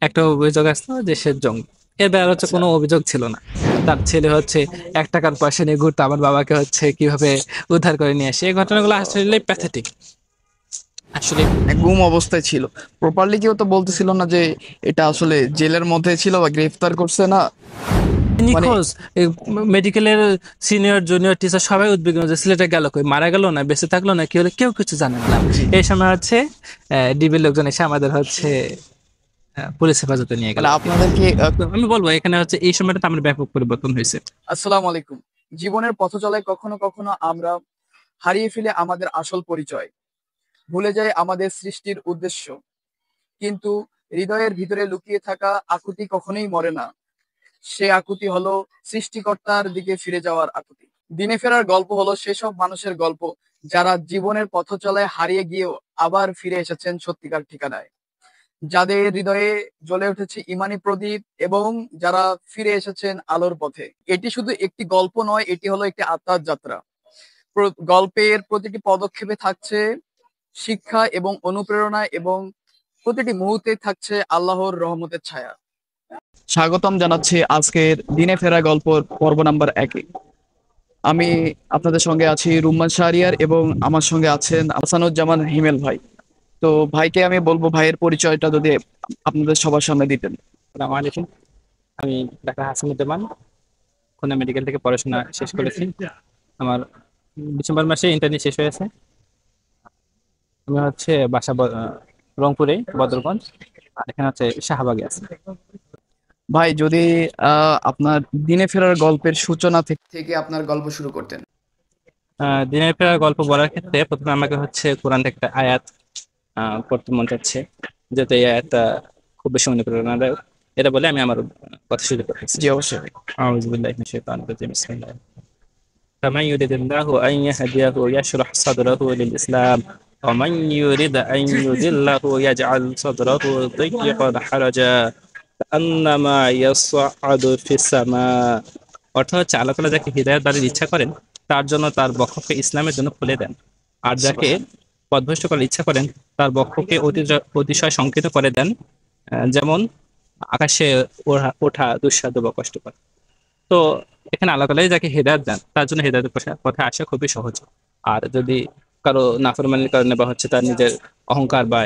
একটা অভিযোগ আসতো যে সে জঙ্গি। এবার হচ্ছে আচ্ছা। কোনো অভিযোগ ছিল না। তার ছেলে হচ্ছে 1 টাকার পয়সা নিয়ে ঘুরতো, আমার বাবাকে হচ্ছে কিভাবে উদ্ধার করে নিয়ে আসে। এই ঘটনাগুলো আসলে প্যাথেটিক আসলে। গুম অবস্থায় ছিল, প্রপারলি কেউ তো বলতেছিল না যে এটা আসলে জেলের মধ্যে ছিল বা গ্রেফতার করছে না, মানে। নিখোঁজ। মেডিকেলের সিনিয়র জুনিয়র টিচার সবাই উদ্বিগ্ন যে ছেলেটা গেল কই, মারা গেল না বেঁচে থাকলো না কি হলো, কেউ কিছু জানেন না। জি। এই সময় হচ্ছে ডিবির লোকজন এসে আমাদের হচ্ছে পুলিশ হেফাজতে নিয়ে গেল মানে আর কি। আপনাদেরকে তো আমি বলবো এখানে হচ্ছে এই সময়টা আমার ব্যাপক পরিবর্তন হয়েছে। আসসালামু আলাইকুম। জীবনের পথ চলায় কখনো কখনো আমরা হারিয়ে ফেলে আমাদের আসল পরিচয়, ভুলে যাই আমাদের সৃষ্টির উদ্দেশ্য। কিন্তু হৃদয়ের ভিতরে লুকিয়ে থাকা আকুতি কখনোই মরে না। সে আকুতি হলো সৃষ্টিকর্তার দিকে ফিরে যাওয়ার আকুতি। দিনে ফেরার গল্প হলো সেসব মানুষের গল্প যারা জীবনের পথ চলায় হারিয়ে গিয়েও আবার ফিরে এসেছেন সত্যিকার ঠিকানায়। যাদের হৃদয়ে জ্বলে উঠেছে ইমানি প্রদীপ এবং যারা ফিরে এসেছেন আলোর পথে। এটি শুধু একটি গল্প নয়, এটি হলো একটি আত্মার যাত্রা। গল্পের প্রতিটি পদক্ষেপে থাকছে শিক্ষা এবং অনুপ্রেরণা, এবং প্রতিটি মুহূর্তে থাকছে আল্লাহর রহমতের ছায়া। স্বাগতম জানাচ্ছি আজকের দিনে ফেরা গল্প পর্ব নাম্বার 1-এ। আমি আপনাদের সঙ্গে আছি রুম্মান শাহরিয়ার, এবং আমার সঙ্গে আছেন আহসানুজ্জামান হিমেল ভাই। তো ভাইকে আমি বলবো ভাইয়ের পরিচয়টা যদি আপনাদের সবার সামনে দিতেন। আসসালামু আলাইকুম। আমি ডাক্তার হাসানুজ্জামান, খুলনা মেডিকেল থেকে পড়াশোনা শেষ করেছি। আমার ডিসেম্বর মাসে ইন্টার্নি শেষ হয়েছে। আমি হচ্ছে বাসা রংপুরে বদরগঞ্জ, আর এখানে হচ্ছে শাহবাগে আছে। ভাই যদি আপনার দিনে ফেরার গল্পের সূচনা থেকে থেকে আপনার গল্প শুরু করতেন। দিনের ফেরার গল্প বলার ক্ষেত্রে প্রথমে আমাকে হচ্ছে কোরআন থেকে একটা আয়াত পড়তে মন চাচ্ছে, যেহেতু এই আয়াতটা খুব বেশি অনুপ্রেরণাদায়ক। এটা বলে আমি আমার কথা শুরু করতেছি। জি অবশ্যই ভাই। আউযু বিল্লাহি মিনাশ শাইতানির রাজিম। বিসমিল্লাহ। فمن يريد الله أن يهديه يشرح صدره للإسلام ومن يريد أن يضله يجعل صدره ضيقا حرجا كأنما يصعد في السماء। অর্থ হচ্ছে আল্লাহ তাআলা যাকে হৃদায়াত দানের ইচ্ছা করেন তার জন্য তার বক্ষকে ইসলামের জন্য খুলে দেন, আর যাকে পথভ্রষ্ট করার ইচ্ছা করেন তার বক্ষকে অতিশয় সংকীর্ণ করে দেন, যেমন আকাশে ওঠা দুঃসাধ্য বা কষ্টকর। তো এখানে আল্লাহ তাআলাই যাকে হেদায়েত দেন তার জন্য হেদায়েতের পথে আসা খুবই সহজ। আর যদি কারো নাফরমানির কারণে বা হচ্ছে তার নিজের অহংকার বা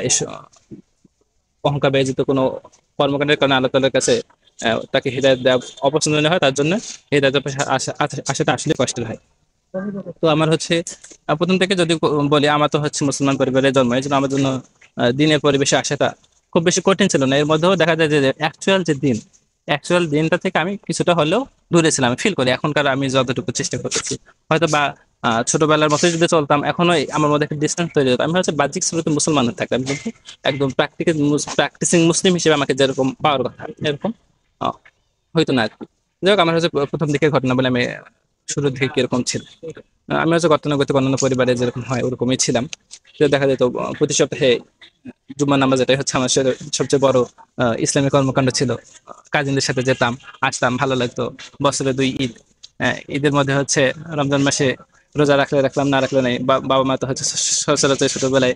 অহংকার ব্যতীত কোনো কর্মকাণ্ডের কারণে আল্লাহ তাআলার কাছে তাকে হেদায়েত দেওয়া অপছন্দনীয় হয়, তার জন্য হেদায়েতের পথে আসাটা আসলে কষ্টের হয়। তো আমার হচ্ছে প্রথম থেকে যদি বলি, আমার তো হচ্ছে মুসলমান পরিবারে জন্ম, এই জন্য আমার জন্য দিনের পরিবেশে আসাটা খুব বেশি কঠিন ছিল না। এর মধ্যেও দেখা যায় যে অ্যাকচুয়াল দিনটা থেকে আমি কিছুটা হলেও দূরে ছিলাম, ফিল করি এখনকার আমি যতটুকু চেষ্টা করতেছি। হয়তো বা ছোটবেলার মতো যদি চলতাম এখনো আমার মধ্যে একটা ডিস্টেন্স তৈরি হতো। আমি হচ্ছে বাহ্যিক শুরুতে মুসলমান থাকতাম, কিন্তু একদম প্র্যাকটিসিং মুসলিম হিসেবে আমাকে যেরকম পাওয়ার কথা এরকম আহ, হয়তো না আর কি। যাই হোক, আমার হচ্ছে প্রথম দিকের ঘটনা বলে আমি শুরুর দিকে কিরকম ছিল। আমি হচ্ছে গতানুগতিক অন্যান্য পরিবারে যেরকম হয় ওরকমই ছিলাম। তো দেখা যেত প্রতি সপ্তাহে জুম্মার নামাজ, এটাই হচ্ছে আমার সবচেয়ে বড় ইসলামিক কর্মকাণ্ড ছিল। কাজিনদের সাথে যেতাম, আসতাম, ভালো লাগতো। বছরে 2 ঈদ, ঈদের মধ্যে হচ্ছে রমজান মাসে রোজা রাখলে রাখলাম, না রাখলে নাই। বাবা মা তো হচ্ছে সচরাচর ছোটবেলায়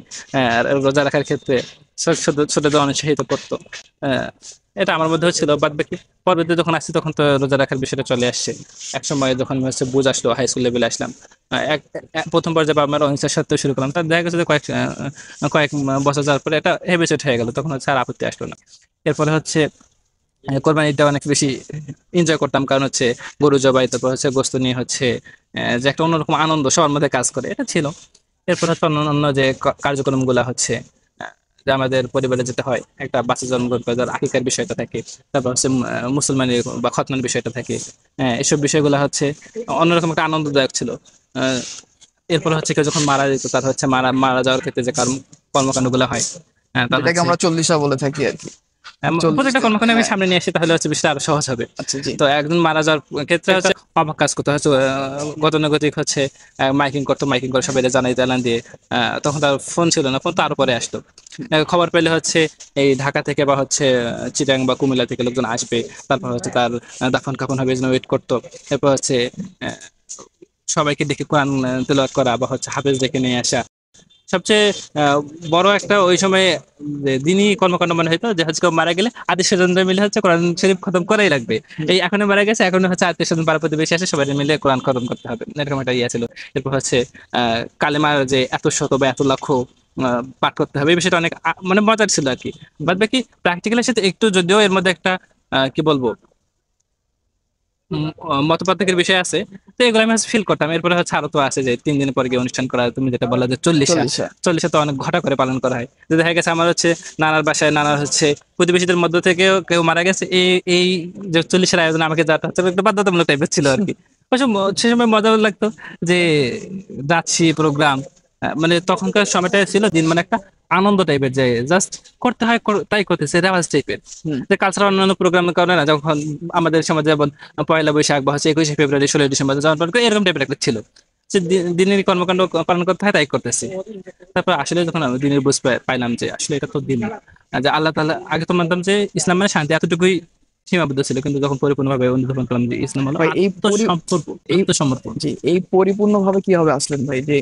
রোজা রাখার ক্ষেত্রে ছোটদের অনুৎসাহিত করতো। আহ, এটা আমার মধ্যেও ছিল। বাদ বাকি পরবর্তী যখন আসছি তখন তো রোজা রাখার বিষয়টা চলে আসছে। এক সময় যখন হচ্ছে বুঝ আসলো, হাই স্কুল লেভেলে আসলাম, প্রথম পর্যায়ে বাবা মার অহিংসার সাথে শুরু করলাম। তার দেখা গেছে যে কয়েক বছর যাওয়ার পরে এটা হ্যাবিচুয়েট হয়ে গেল, তখন হচ্ছে আর আপত্তি আসলো না। এরপরে হচ্ছে কোরবানিটা অনেক বেশি এনজয় করতাম, কারণ হচ্ছে গরু জবাই, তারপর হচ্ছে গোস্ত নিয়ে হচ্ছে যে একটা অন্যরকম আনন্দ সবার মধ্যে কাজ করে, এটা ছিল। এরপর হচ্ছে অন্যান্য যে কার্যক্রম গুলা হচ্ছে যে আমাদের পরিবারে যেতে হয়, একটা বাচ্চা জন্মগ্রহণ করে যার আকিকার বিষয়টা থাকে, তারপর হচ্ছে মুসলমানের বা খতনার বিষয়টা থাকে। এসব বিষয়গুলো হচ্ছে অন্যরকম একটা আনন্দদায়ক ছিল। আহ, এরপর হচ্ছে কেউ যখন মারা যেত, তার হচ্ছে মারা মারা যাওয়ার ক্ষেত্রে যে কর্মকাণ্ড গুলো হয়, তার যেটাকে হচ্ছে আমরা চল্লিশা বলে থাকি আর কি। প্রত্যেকটা চল্লিশটা, কর্মকাণ্ড আমি হ্যাঁ। সামনে নিয়ে আসি, তাহলে হচ্ছে বিষয়টা আরো সহজ হবে। আচ্ছা জি। তো একজন মারা যাওয়ার ক্ষেত্রে হচ্ছে অবাক কাজ করতে হচ্ছে, গতানুগতিক হচ্ছে মাইকিং করতো, মাইকিং করে সবাই জানাই জানান দিয়ে। তখন তার ফোন ছিল না, ফোন তো আরো পরে আসতো। খবর পেলে হচ্ছে এই ঢাকা থেকে বা হচ্ছে চিটাং বা কুমিল্লা থেকে লোকজন আসবে, তারপর হচ্ছে তার দাফন কাফন হবে, এই জন্য ওয়েট করতো। এরপর হচ্ছে আহ, সবাইকে ডেকে কোরআন তেলাওয়াত করা বা হচ্ছে হাফেজ ডেকে নিয়ে আসা, সবচেয়ে বড় একটা ওই সময়ে যে দিনই কর্মকাণ্ড মনে হইতো যে হচ্ছে কেউ মারা গেলে আত্মীয় স্বজনরা মিলে হচ্ছে কোরআন শরীফ খতম করাই লাগবে। এই এখনো মারা গেছে, এখন হচ্ছে আত্মীয় স্বজন পাড়া প্রতিবেশী আসে, সবাই মিলে কোরআন খতম করতে হবে, এরকম একটা ইয়ে ছিল। এরপর হচ্ছে কালেমার যে এত শত বা এত লক্ষ পাঠ করতে হবে, এই বিষয়টা অনেক মানে মজার ছিল আর কি। বাদ বাকি প্র্যাকটিক্যালের সাথে একটু যদিও এর মধ্যে একটা কি বলবো মতপার্থক্যের বিষয় আছে, তো এগুলো আমি ফিল করতাম। এরপরে হচ্ছে আরো তো আছে যে 3 দিন পর গিয়ে অনুষ্ঠান করা, তুমি যেটা বললা যে চল্লিশা, চল্লিশা। চল্লিশা তো অনেক ঘটা করে পালন করা হয়। যে দেখা গেছে আমার হচ্ছে নানার বাসায়, নানার হচ্ছে প্রতিবেশীদের মধ্য থেকেও কেউ মারা গেছে, এই এই যে চল্লিশের আয়োজন আমাকে যাতে হচ্ছে একটু বাধ্যতামূলক টাইপের ছিল আর কি। অবশ্য সে সময় মজাও লাগতো যে যাচ্ছি প্রোগ্রাম, মানে তখনকার সময়টা ছিল দিন মানে একটা আনন্দ টাইপের, যে জাস্ট করতে হয় তাই করতেছে রেওয়াজ টাইপের। হুম। যে কালচারাল অন্যান্য প্রোগ্রামের কারণে না, যখন আমাদের সমাজে যেমন পয়লা বৈশাখ বা হচ্ছে 21শে ফেব্রুয়ারি, 16ই ডিসেম্বর যেমন পালন করি, এরকম টাইপের একটা ছিল যে দিনের কর্মকাণ্ড পালন করতে হয় তাই করতেছি। তারপর আসলে যখন আমি দিনের বুঝ পাইলাম যে আসলে এটা তো দিন না, যে আল্লাহ তাআলা, আগে তো মানতাম যে ইসলাম মানে শান্তি, এতটুকুই সীমাবদ্ধ ছিল, কিন্তু যখন পরিপূর্ণভাবে অনুধাবন করলাম যে ইসলাম হলো ভাই এই আত্মসমর্পণ। জি, এই পরিপূর্ণভাবে কিভাবে আসলেন ভাই? যে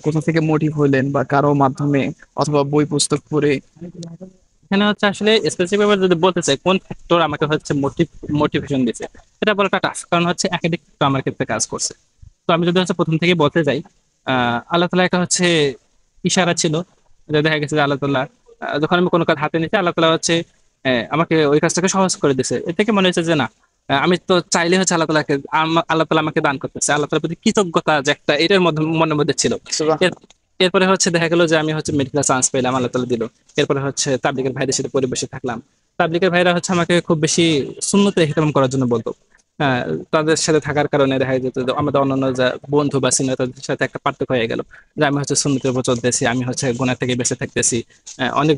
কোথা থেকে মোটিভ হইলেন, বা কারো মাধ্যমে অথবা বই পুস্তক পড়ে? এখানে হচ্ছে আসলে স্পেসিফিক ভাবে যদি বলতে চাই কোন ফ্যাক্টর আমাকে হচ্ছে মোটিভেশন দিয়েছে, এটা বলাটা টাফ, কারণ হচ্ছে একাধিক ফ্যাক্টর আমার ক্ষেত্রে কাজ করছে। তো আমি যদি হচ্ছে প্রথম থেকে বলতে যাই, আল্লাহ তালা একটা হচ্ছে ইশারা ছিল, যে দেখা গেছে যে আল্লাহ তালা যখন আমি কোনো কাজ হাতে নিচ্ছি, আল্লাহ তালা হচ্ছে আমাকে ওই কাজটাকে সহজ করে দিয়েছে। এ থেকে মনে হয়েছে যে না, আমি তো চাইলে হচ্ছে আল্লাহ তালাকে, আল্লাহ তালা আমাকে দান করতেছে, আল্লাহ তালার প্রতি কৃতজ্ঞতা যে একটা, এটার মধ্যে মনের মধ্যে ছিল। এর- এরপরে হচ্ছে দেখা গেলো যে আমি হচ্ছে মেডিকেল চান্স পেলাম, আল্লাহ তালা দিল। এরপরে হচ্ছে তাবলিগের ভাইদের সাথে পরিবেশে থাকলাম। তাবলিগের ভাইরা হচ্ছে আমাকে খুব বেশি সুন্নতে ইহতিরাম করার জন্য বলতো। হ্যাঁ, তাদের সাথে থাকার কারণে দেখা যেত যে আমাদের অন্যান্য যা বন্ধু বা সিনিয়র, তাদের সাথে একটা পার্থক্য হয়ে গেল, যে আমি হচ্ছে সুন্নতের উপর চলতেছি, আমি হচ্ছে গুনাহ থেকে বেঁচে থাকতেছি। অনেক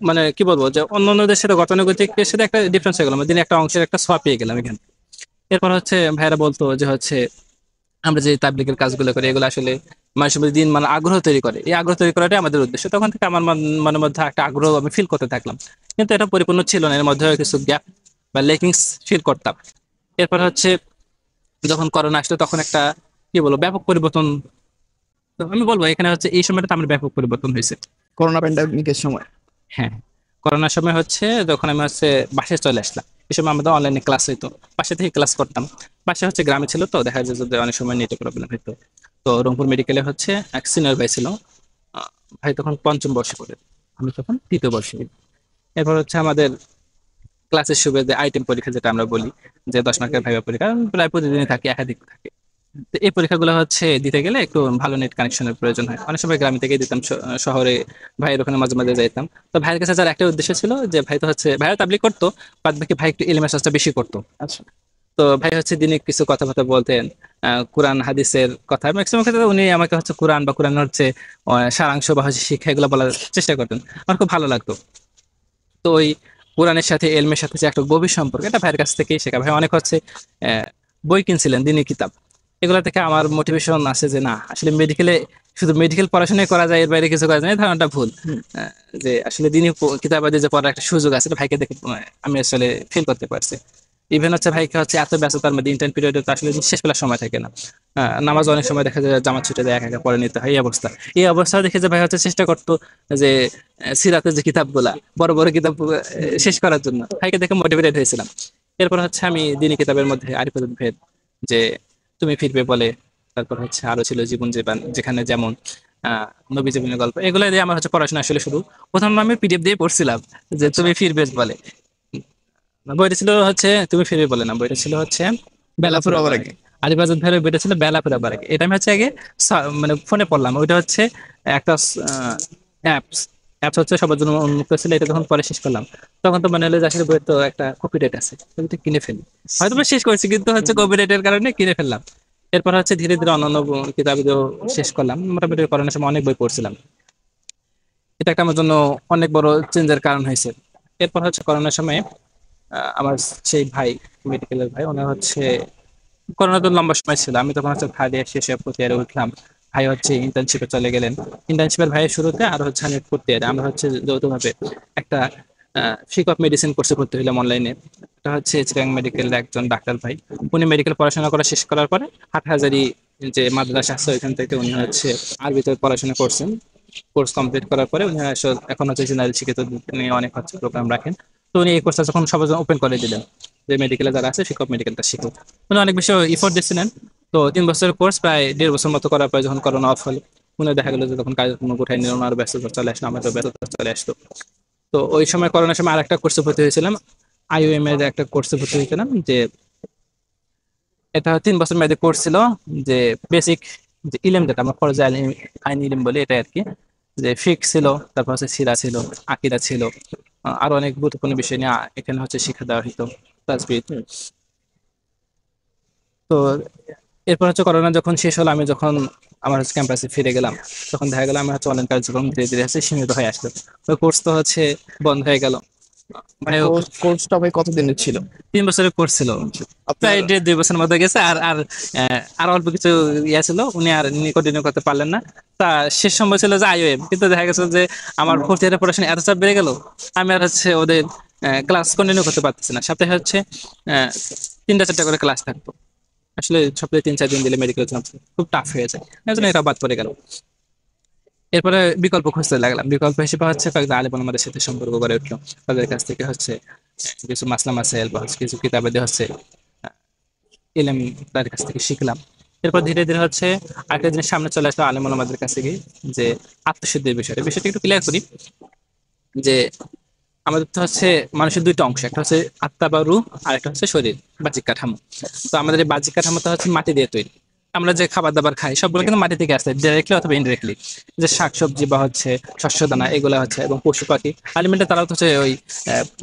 মানে কি বলবো, যে অন্যান্যদের সাথে গতানুগতিক সাথে একটা ডিফারেন্স হয়ে গেল, মানে দিনে একটা অংশের একটা সোয়াব পেয়ে গেলাম এখানে। এরপর হচ্ছে ভাইরা বলতো যে হচ্ছে আমরা যে তাবলিগের কাজগুলো করি, এগুলো আসলে মানুষের মধ্যে দিন মানে আগ্রহ তৈরি করে, এই আগ্রহ তৈরি করাটাই আমাদের উদ্দেশ্য। তখন থেকে আমার মনের মধ্যে একটা আগ্রহ আমি ফিল করতে থাকলাম, কিন্তু এটা পরিপূর্ণ ছিল না, এর মধ্যে কিছু গ্যাপ বা লেকিংস ফিল করতাম। এরপর হচ্ছে যখন করোনা আসলো, তখন একটা কি বলবো ব্যাপক পরিবর্তন, তো আমি বলবো এখানে হচ্ছে এই সময়টা আমার ব্যাপক পরিবর্তন হয়েছে। করোনা প্যান্ডামিকের সময়? হ্যাঁ, করোনার সময় হচ্ছে যখন আমি হচ্ছে বাসায় চলে আসলাম, এই সময় আমাদের অনলাইনে ক্লাস হইতো, বাসা থেকে ক্লাস করতাম। বাসা হচ্ছে গ্রামে ছিল, তো দেখা যায় যে অনেক সময় নেটে প্রবলেম হইতো। তো রংপুর মেডিকেলে হচ্ছে এক সিনিয়র ভাই ছিল, ভাই তখন পঞ্চম বর্ষে পড়ে, আমি তখন তৃতীয় বর্ষে। এরপর হচ্ছে আমাদের ক্লাসের শুরুতে আইটেম পরীক্ষা, যেটা আমরা বলি যে 10 মার্কের ভাইবা পরীক্ষা, প্রায় প্রতিদিনই থাকে, একাধিক থাকে। তো এই পরীক্ষাগুলো হচ্ছে দিতে গেলে একটু ভালো নেট কানেকশনের প্রয়োজন হয়, অনেক সময় গ্রাম থেকে দিতাম, শহরে ভাইয়ের ওখানে মাঝে মাঝে যাইতাম। তো ভাইয়ের কাছে যার একটা উদ্দেশ্য ছিল যে ভাই তো হচ্ছে ভাইয়ের তাবলিগ করতো, বাদ বাকি ভাই একটু ইলমের চর্চা বেশি করতো। আচ্ছা। তো ভাই হচ্ছে দিনে কিছু কথাবার্তা বলতেন, কোরআন হাদিসের কথা, ম্যাক্সিমাম ক্ষেত্রে উনি আমাকে হচ্ছে কোরআন বা কোরআন হচ্ছে সারাংশ বা হচ্ছে শিক্ষা এগুলো বলার চেষ্টা করতেন, আমার খুব ভালো লাগতো। তো ওই কোরআনের সাথে এলমের সাথে যে একটা গভীর সম্পর্ক, এটা ভাইয়ের কাছ থেকেই শেখা। ভাই অনেক হচ্ছে বই কিনছিলেন, দিনী কিতাব, এগুলো থেকে আমার মোটিভেশন আছে যে না, আসলে মেডিকেলে শুধু মেডিকেল পড়াশোনাই করা যায়, এর বাইরে কিছু করা যায় না, এই ধারণাটা ভুল। আহ, যে আসলে দিনী কিতাবাদি যে পড়ার একটা সুযোগ আছে, এটা ভাইকে দেখে আমি আসলে ফিল করতে পারছি। ইভেন হচ্ছে ভাইকে হচ্ছে এত ব্যস্ততার মধ্যে ইন্টার্ন পিরিয়ডে তো আসলে শেষ বেলার সময় থাকে না, নামাজ অনেক সময় দেখা যায় জামাত ছুটে যায়, একা একা পড়ে নিতে হয়, এই অবস্থা। এই অবস্থা দেখে যে ভাই হচ্ছে চেষ্টা করতো যে সিরাতের যে কিতাবগুলা, বড় বড় কিতাব শেষ করার জন্য, ভাইকে দেখে মোটিভেটেড হয়েছিলাম। এরপর হচ্ছে আমি দিনী কিতাবের মধ্যে আরিফুল ভেদ, যে তুমি ফিরবে বলে, তারপর হচ্ছে আরো ছিল জীবন জীবন, যেখানে যেমন আহ নবী জীবনের গল্প, এগুলো দিয়ে আমার হচ্ছে পড়াশোনা আসলে শুরু। প্রথম আমি পিডিএফ দিয়ে পড়ছিলাম যে আচ্ছা। তুমি ফিরবে বলে। বইটা ছিল হচ্ছে তুমি ফিরবে বলে না, বইটা ছিল হচ্ছে বেলা বেলাফুর ফুরাবার আবার আগে। আগে। আরিফাজাদ ভাইয়ের বইটা ছিল বেলা ফুরাবার আগে, এটা আমি হচ্ছে আগে মানে ফোনে পড়লাম। ওইটা হচ্ছে একটা অ্যাপস, অ্যাপস হচ্ছে সবার জন্য উন্মুক্ত ছিল, এটা যখন পরে শেষ করলাম, তখন তো মনে হলো যে আসলে বইয়ের তো একটা কপিরাইট আছে, ওইটা কিনে ফেলি। হয়তো বা শেষ করেছি, কিন্তু হচ্ছে কপিরাইটের কারণে কিনে ফেললাম। এরপর হচ্ছে ধীরে ধীরে অন্যান্য কিতাবও শেষ করলাম, মোটামুটি করোনার সময় অনেক বই পড়ছিলাম। এটা একটা আমার জন্য অনেক বড় চেঞ্জের কারণ হয়েছে। এরপর হচ্ছে করোনার সময় আমার সেই ভাই, মেডিকেলের ভাই, ওনার হচ্ছে করোনা তো লম্বা সময় ছিল, আমি তখন হচ্ছে থার্ড ইয়ার শেষে ফোর্থ ইয়ারে উঠলাম। ভাই হচ্ছে ইন্টার্নশিপে চলে গেলেন, ইন্টার্নশিপের ভাইয়ের শুরুতে আর হচ্ছে আমি ফোর্থ ইয়ারে, আমরা হচ্ছে যৌথভাবে একটা ফিক অফ মেডিসিন কোর্সে ভর্তি হইলাম অনলাইনে। এটা হচ্ছে চিটাগাং মেডিকেলের একজন ডাক্তার ভাই, উনি মেডিকেল পড়াশোনা করা শেষ করার পরে হাটহাজারি যে মাদ্রাসা আছে ওইখান থেকে উনি হচ্ছে আরবিতে পড়াশোনা করছেন। কোর্স কমপ্লিট করার পরে উনি এখন হচ্ছে জেনারেল শিক্ষিত নিয়ে অনেক হচ্ছে প্রোগ্রাম রাখেন। তো উনি এই কোর্সটা যখন সবার জন্য ওপেন করে দিলেন যে মেডিকেলে যারা আছে শিক্ষক মেডিকেলটা শিখো, উনি অনেক বেশি ইফোর্ট দিচ্ছিলেন। তো 3 বছরের কোর্স প্রায় 1.5 বছর মতো করার পরে যখন করোনা অফ হলো, উনি দেখা গেলো যে তখন কাজের কোনো গোঠায় নিল না, আর ব্যস্ততা চলে আসলো, আমাদের ব্যস্ততা চলে আসতো। তো ওই সময় করোনার সময় আরেকটা কোর্সে ভর্তি হয়েছিলাম, আইওএম এর একটা কোর্সে ভর্তি হয়েছিলাম। যে এটা 3 বছর মেয়াদী কোর্স ছিল, যে বেসিক যে ইলম যেটা আমরা ফরজ আইন ইলম বলি এটা আর কি। যে ফিক ছিল, তারপর হচ্ছে সিরা ছিল, আকিদা ছিল, আরো অনেক গুরুত্বপূর্ণ বিষয় নিয়ে এখানে হচ্ছে শিক্ষা দেওয়া হতো, তাজবিদ। তো এরপর হচ্ছে করোনা যখন শেষ হলো, আমি যখন আমার হচ্ছে ক্যাম্পাসে ফিরে গেলাম, তখন দেখা গেল আমার হচ্ছে অনলাইন কার্যক্রম ধীরে ধীরে হচ্ছে সীমিত হয়ে আসলো। ওই কোর্স তো হচ্ছে বন্ধ হয়ে গেল। মানে কোর্সটা ভাই কতদিনের ছিল? 3 বছরের কোর্স ছিল, আপনার প্রায় 1.5-2 বছর মতো গেছে। আর অল্প কিছু ইয়ে ছিল, উনি আর কন্টিনিউ করতে পারলেন না। তা শেষ সময় ছিল যে আইওএম, কিন্তু দেখা গেছে যে আমার ফোর্থ ইয়ারের পড়াশোনা এত চাপ বেড়ে গেল, আমি আর হচ্ছে ওদের ক্লাস কন্টিনিউ করতে পারতেছি না। সপ্তাহে হচ্ছে 3টা 4টা করে ক্লাস থাকতো। আসলে সপ্তাহে 3-4 দিন দিলে মেডিকেল খুব টাফ হয়ে যায়, এই জন্য এটা বাদ পড়ে গেল। এরপরে বিকল্প খুঁজতে লাগলাম, বিকল্প হিসেবে হচ্ছে কয়েকজন আলেম আমাদের সাথে সম্পর্ক গড়ে উঠলো, তাদের কাছ থেকে হচ্ছে কিছু মাসলা মাসাইল বা হচ্ছে কিছু কিতাবাদি হচ্ছে ইলম তাদের কাছ থেকে শিখলাম। এরপর ধীরে ধীরে হচ্ছে আরেকটা জিনিস সামনে চলে আসলো আলেম ওলামাদের কাছ থেকে, যে আত্মশুদ্ধির বিষয়টা একটু ক্লিয়ার করি। যে আমাদের তো হচ্ছে মানুষের 2টা অংশ, একটা হচ্ছে আত্মা বা রূহ, আর একটা হচ্ছে শরীর, বাহ্যিক কাঠামো। তো আমাদের এই বাহ্যিক কাঠামোটা হচ্ছে মাটি দিয়ে তৈরি। আমরা যে খাবার দাবার খাই সবগুলো কিন্তু মাটি থেকে আসে, ডাইরেক্টলি অথবা ইনডাইরেক্টলি। যে শাকসবজি বা হচ্ছে শস্য দানা এগুলো হচ্ছে, এবং পশু পাখি আলটিমেটলি তারা তো হচ্ছে ওই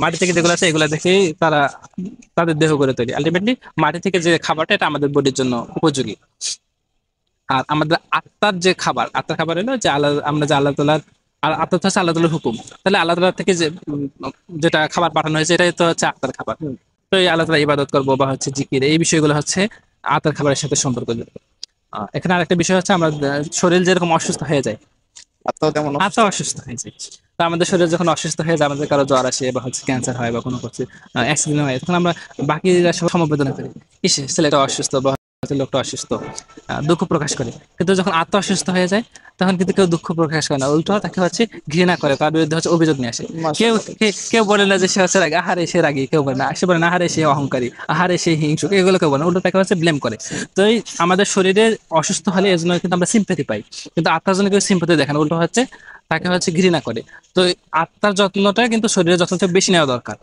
মাটি থেকে যেগুলো আছে এগুলো দেখেই তারা তাদের দেহ করে তৈরি। আলটিমেটলি মাটি থেকে যে খাবারটা এটা আমাদের বডির জন্য উপযোগী। আর আমাদের আত্মার যে খাবার, আত্মার খাবার হলো যে আল্লাহ, আমরা যে আল্লাহ তাআলার, আর আত্মা তো হচ্ছে আল্লাহ তাআলার হুকুম। তাহলে আল্লাহ তাআলা থেকে যে যেটা খাবার পাঠানো হয়েছে এটাই তো হচ্ছে আত্মার খাবার। তো এই আল্লাহ তাআলা ইবাদত করবো বা হচ্ছে জিকির, এই বিষয়গুলো হচ্ছে আত্মার খাবারের সাথে সম্পর্কযুক্ত। এখানে আরেকটা বিষয় হচ্ছে আমরা শরীর যেরকম অসুস্থ হয়ে যায়, আত্মাও তেমন আত্মা অসুস্থ হয়ে যায়। তো আমাদের শরীর যখন অসুস্থ হয়ে যায়, আমাদের কারো জ্বর আসে বা হচ্ছে ক্যান্সার হয় বা কোনো হচ্ছে অ্যাক্সিডেন্ট হয়, তখন আমরা বাকিরা সব সমবেদনা করি, ইসে ছেলেটা অসুস্থ বা হচ্ছে লোকটা অসুস্থ, দুঃখ প্রকাশ করে। কিন্তু যখন আত্মা অসুস্থ হয়ে যায় তখন কিন্তু কেউ দুঃখ প্রকাশ করে না, উল্টো তাকে হচ্ছে ঘৃণা করে, তার বিরুদ্ধে হচ্ছে অভিযোগ নিয়ে আসে। কেউ কেউ বলে না যে সে হচ্ছে রাগী, আহারে সে রাগী, কেউ বলে না, সে বলে না আহারে সে অহংকারী, আহারে সে হিংসুক, এগুলো কেউ বলে না, উল্টো তাকে হচ্ছে ব্লেম করে। তো এই আমাদের শরীরে অসুস্থ হলে এর জন্য কিন্তু আমরা সিম্পাথি পাই, কিন্তু আত্মার জন্য কেউ সিম্পাথি দেখে না, উল্টো হচ্ছে তাকে হচ্ছে ঘৃণা করে। তো এই আত্মার যত্নটা কিন্তু শরীরের যত্নটা বেশি নেওয়া দরকার।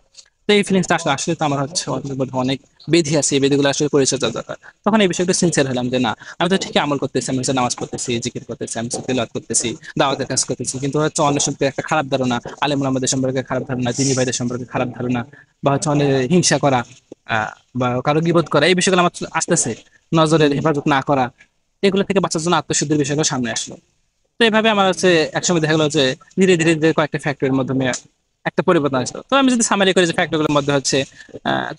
তো এই ফিলিংসটা আসলে আসলে তো আমার হচ্ছে অন্তরের মধ্যে অনেক বেধি আছে, এই বেধিগুলো আসলে পরিচর্যা দরকার। তখন এই বিষয়টা সিনসিয়ার হলাম যে না, আমি তো ঠিকই আমল করতেছি, আমি হচ্ছে নামাজ পড়তেছি, জিকির করতেছি, আমি তেলাওয়াত করতেছি, দাওয়াতের কাজ করতেছি, কিন্তু হচ্ছে অন্য সম্পর্কে একটা খারাপ ধারণা, আলেম ওলামাদের সম্পর্কে খারাপ ধারণা, দিনী ভাইদের সম্পর্কে খারাপ ধারণা, বা হচ্ছে অনেক হিংসা করা, বা কারো গীবত করা, এই বিষয়গুলো আমার আসতেছে, নজরের হেফাজত না করা, এগুলো থেকে বাঁচার জন্য আত্মশুদ্ধির বিষয়গুলো সামনে আসলো। তো এইভাবে আমার হচ্ছে একসময় দেখা গেলো যে ধীরে ধীরে ধীরে কয়েকটা ফ্যাক্টরের মাধ্যমে একটা পরিবর্তন আসলো। তো আমি যদি সামারি করি যে ফ্যাক্টরগুলোর মধ্যে হচ্ছে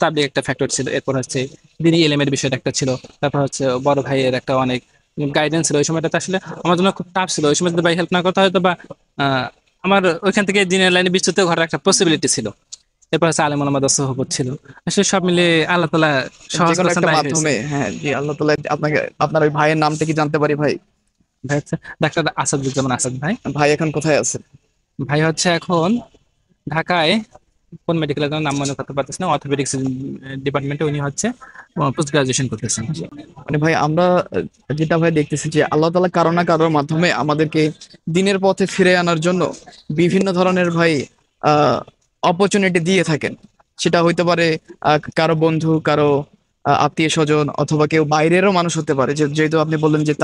তাবলিগ একটা ফ্যাক্টর ছিল, এরপর হচ্ছে দিনী এলেমের বিষয়টা একটা ছিল, তারপর হচ্ছে বড় ভাইয়ের একটা অনেক গাইডেন্স ছিল। ওই সময়টাতে আসলে আমার জন্য খুব টাফ ছিল, ওই সময় যদি ভাই হেল্প না করতে হয়তো বা আমার ওইখান থেকে দিনের লাইনে বিস্তৃত ঘটার একটা পসিবিলিটি ছিল। এরপর হচ্ছে আলেম ওলামাদের সোহবত ছিল। আসলে সব মিলে আল্লাহ তাআলা সহজ যেকোনো করেছেন, একটা তাই হয়েছে। মাধ্যমে। হ্যাঁ জি, আল্লাহ তাআলা আপনাকে, আপনার ওই ভাইয়ের নামটা কি জানতে পারি ভাই? ভাই হচ্ছে ডাক্তার আসাদুজ্জামান আসাদ ভাই। ভাই এখন কোথায় আছে? ভাই হচ্ছে এখন ঢাকায় কোন মেডিকেলের নাম মনে করতে পারতেছি না, অর্থোপেডিক্স ডিপার্টমেন্টে উনি হচ্ছে পোস্ট গ্রাজুয়েশন করতেছেন। মানে ভাই আমরা যেটা ভাই দেখতেছি যে আল্লাহ তাআলা কারো না কারোর মাধ্যমে আমাদেরকে দিনের পথে ফিরে আনার জন্য বিভিন্ন ধরনের ভাই অপরচুনিটি দিয়ে থাকেন। সেটা হইতে পারে কারো বন্ধু, কারো আত্মীয় স্বজন, অথবা কেউ বাইরেরও মানুষ হতে পারে। যেহেতু আপনি বললেন যে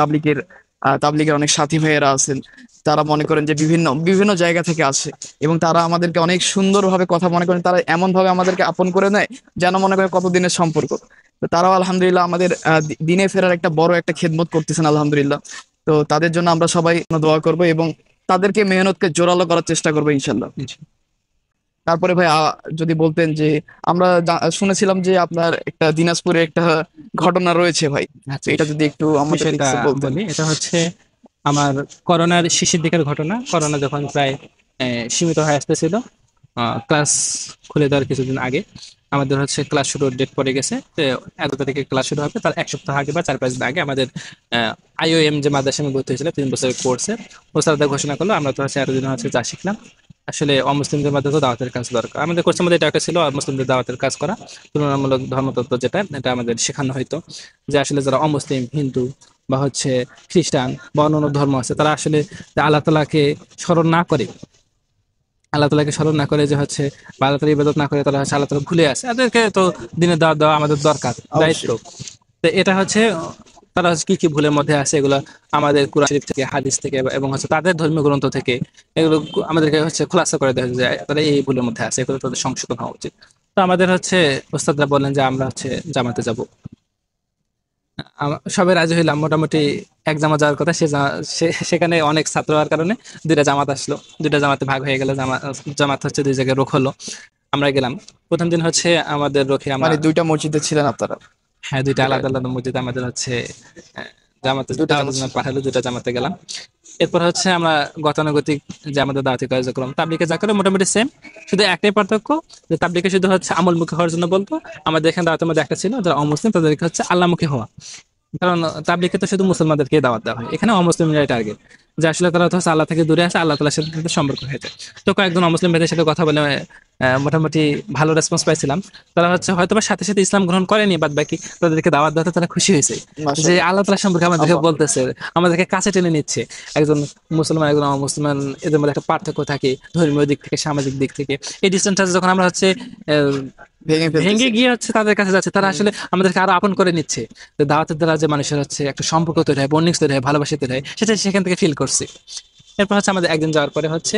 তাবলিগের অনেক সাথী ভাইয়েরা আছেন, তারা মনে করেন যে বিভিন্ন বিভিন্ন জায়গা থেকে আসে, এবং তারা আমাদেরকে অনেক সুন্দরভাবে কথা মনে করেন, তারা এমন ভাবে আমাদেরকে আপন করে নেয় যেন মনে করে কতদিনের সম্পর্ক। তো তারাও আলহামদুলিল্লাহ আমাদের দিনে ফেরার একটা বড় একটা খেদমত করতেছেন আলহামদুলিল্লাহ। তো তাদের জন্য আমরা সবাই দোয়া করব এবং তাদেরকে মেহনতকে জোরালো করার চেষ্টা করবো ইনশাল্লাহ। তারপরে ভাই যদি বলতেন যে আমরা শুনেছিলাম যে আপনার একটা দিনাজপুরে একটা ঘটনা রয়েছে ভাই, তো আচ্ছা, এটা যদি একটু আমাদের বিষয়টা কিছু বলতেন। বলি। এটা হচ্ছে আমার করোনার শেষের দিকের ঘটনা। করোনা যখন প্রায় সীমিত হয়ে আসতেছিল, ক্লাস খুলে দেওয়ার কিছুদিন আগে আমাদের হচ্ছে ক্লাস শুরুর ডেট পড়ে গেছে, তো 11 তারিখে ক্লাস শুরু হবে, তার 1 সপ্তাহ আগে বা 4-5 দিন আগে আমাদের IOM যে মাদ্রাসা আমি ভর্তি হয়েছিল 3 বছরের কোর্সে ওস্তাদরা ঘোষণা করলো আমরা তো হচ্ছে এতদিন হচ্ছে যা শিখলাম আসলে অমুসলিমদের মধ্যে তো দাওয়াতের কাজ দরকার। আমাদের কোর্সের মধ্যে এটা একটা ছিল মুসলিমদের দাওয়াতের কাজ করা, তুলনামূলক ধর্মতত্ত্ব যেটা এটা আমাদের শেখানো হয়তো যে আসলে যারা অমুসলিম, হিন্দু বা হচ্ছে খ্রিস্টান বা অন্যান্য ধর্ম আছে তারা আসলে আল্লাহ তাআলাকে স্মরণ না করে, আল্লাহ তাআলাকে স্মরণ না করে যে হচ্ছে বা আল্লাহ তাআলার ইবাদত না করে তারা হচ্ছে আল্লাহ তাআলা ভুলে আছে, তাদেরকে তো দিনের দাওয়াত দেওয়া আমাদের দরকার, দায়িত্ব। অবশ্যই। তো এটা হচ্ছে তারা হচ্ছে কি কি ভুলের মধ্যে আছে এগুলো আমাদের কুরআন শরীফ থেকে, হাদিস থেকে এবং হচ্ছে তাদের ধর্মীয় গ্রন্থ থেকে এগুলো আমাদেরকে হচ্ছে খোলাসা করে দেওয়া যায় তারা এই ভুলের মধ্যে আছে, এগুলো তাদের সংশোধন হওয়া উচিত। তো আমাদের হচ্ছে ওস্তাদরা বললেন যে আমরা হচ্ছে জামাতে যাব। সবাই রাজি হইলাম মোটামুটি। এক জামাত যাওয়ার কথা, সেখানে অনেক ছাত্র হওয়ার কারণে 2টা জামাত আসলো, 2টা জামাতে ভাগ হয়ে গেল, জামাত হচ্ছে 2 জায়গায় রোক হলো। আমরা গেলাম। প্রথম দিন হচ্ছে আমাদের রোকে আমরা, মানে দুইটা মসজিদে ছিলেন আপনারা? হ্যাঁ 2টা দুইটা আলাদা আলাদা মসজিদ আমাদের হচ্ছে জামাতে দুইটা দাওয়াতের জামাত জন্য ছিল। পাঠালো, 2টা জামাতে গেলাম। এরপর হচ্ছে আমরা গতানুগতিক যে আমাদের দাওয়াতি কার্যক্রম তাবলিগে যা করে মোটামুটি সেম, শুধু একটাই পার্থক্য যে তাবলিগে শুধু হচ্ছে আমলমুখী হওয়ার জন্য বলতো, আমাদের এখানে দাওয়াতের মধ্যে একটা ছিল যারা অমুসলিম তাদেরকে হচ্ছে আল্লাহমুখী হওয়া। কারণ তাবলিগে তো শুধু মুসলমানদেরকে দাওয়াত দেওয়া হয়, এখানে অমুসলিমরাই টার্গেট, যে আসলে তারা তো হচ্ছে আল্লাহ থেকে দূরে আছে, আল্লাহ তাআলার সাথে তাদের সম্পর্ক হয়ে যায়। তো কয়েকজন অমুসলিম ভাইদের সাথে কথা বলে মোটামুটি ভালো রেসপন্স পাইছিলাম। তারা হচ্ছে হয়তোবা সাথে সাথে ইসলাম গ্রহণ করেনি, বাদ বাকি তাদেরকে দাওয়াত দেওয়াতে তারা খুশি হয়েছে যে মাশাআল্লাহ। আল্লাহ তাআলা সম্পর্কে আমাদেরকে আল্লাহ। বলতেছে, আমাদেরকে কাছে টেনে নিচ্ছে। একজন মুসলমান একজন অমুসলমান এদের মধ্যে একটা পার্থক্য থাকে ধর্মীয় দিক থেকে, সামাজিক দিক থেকে। এই ডিস্টেন্সটা যখন আমরা হচ্ছে ভেঙে ভেঙে ফেলতেছে। গিয়ে হচ্ছে তাদের কাছে যাচ্ছে, তারা আসলে আমাদেরকে আরো আপন করে নিচ্ছে। তো দাওয়াতের দ্বারা যে মানুষের হচ্ছে একটা সম্পর্ক তৈরি হয়, বন্ডিংস তৈরি হয়, ভালোবাসা তৈরি হয়, সেটা সেখান থেকে ফিল করছি। এরপর হচ্ছে আমাদের একদিন যাওয়ার পরে হচ্ছে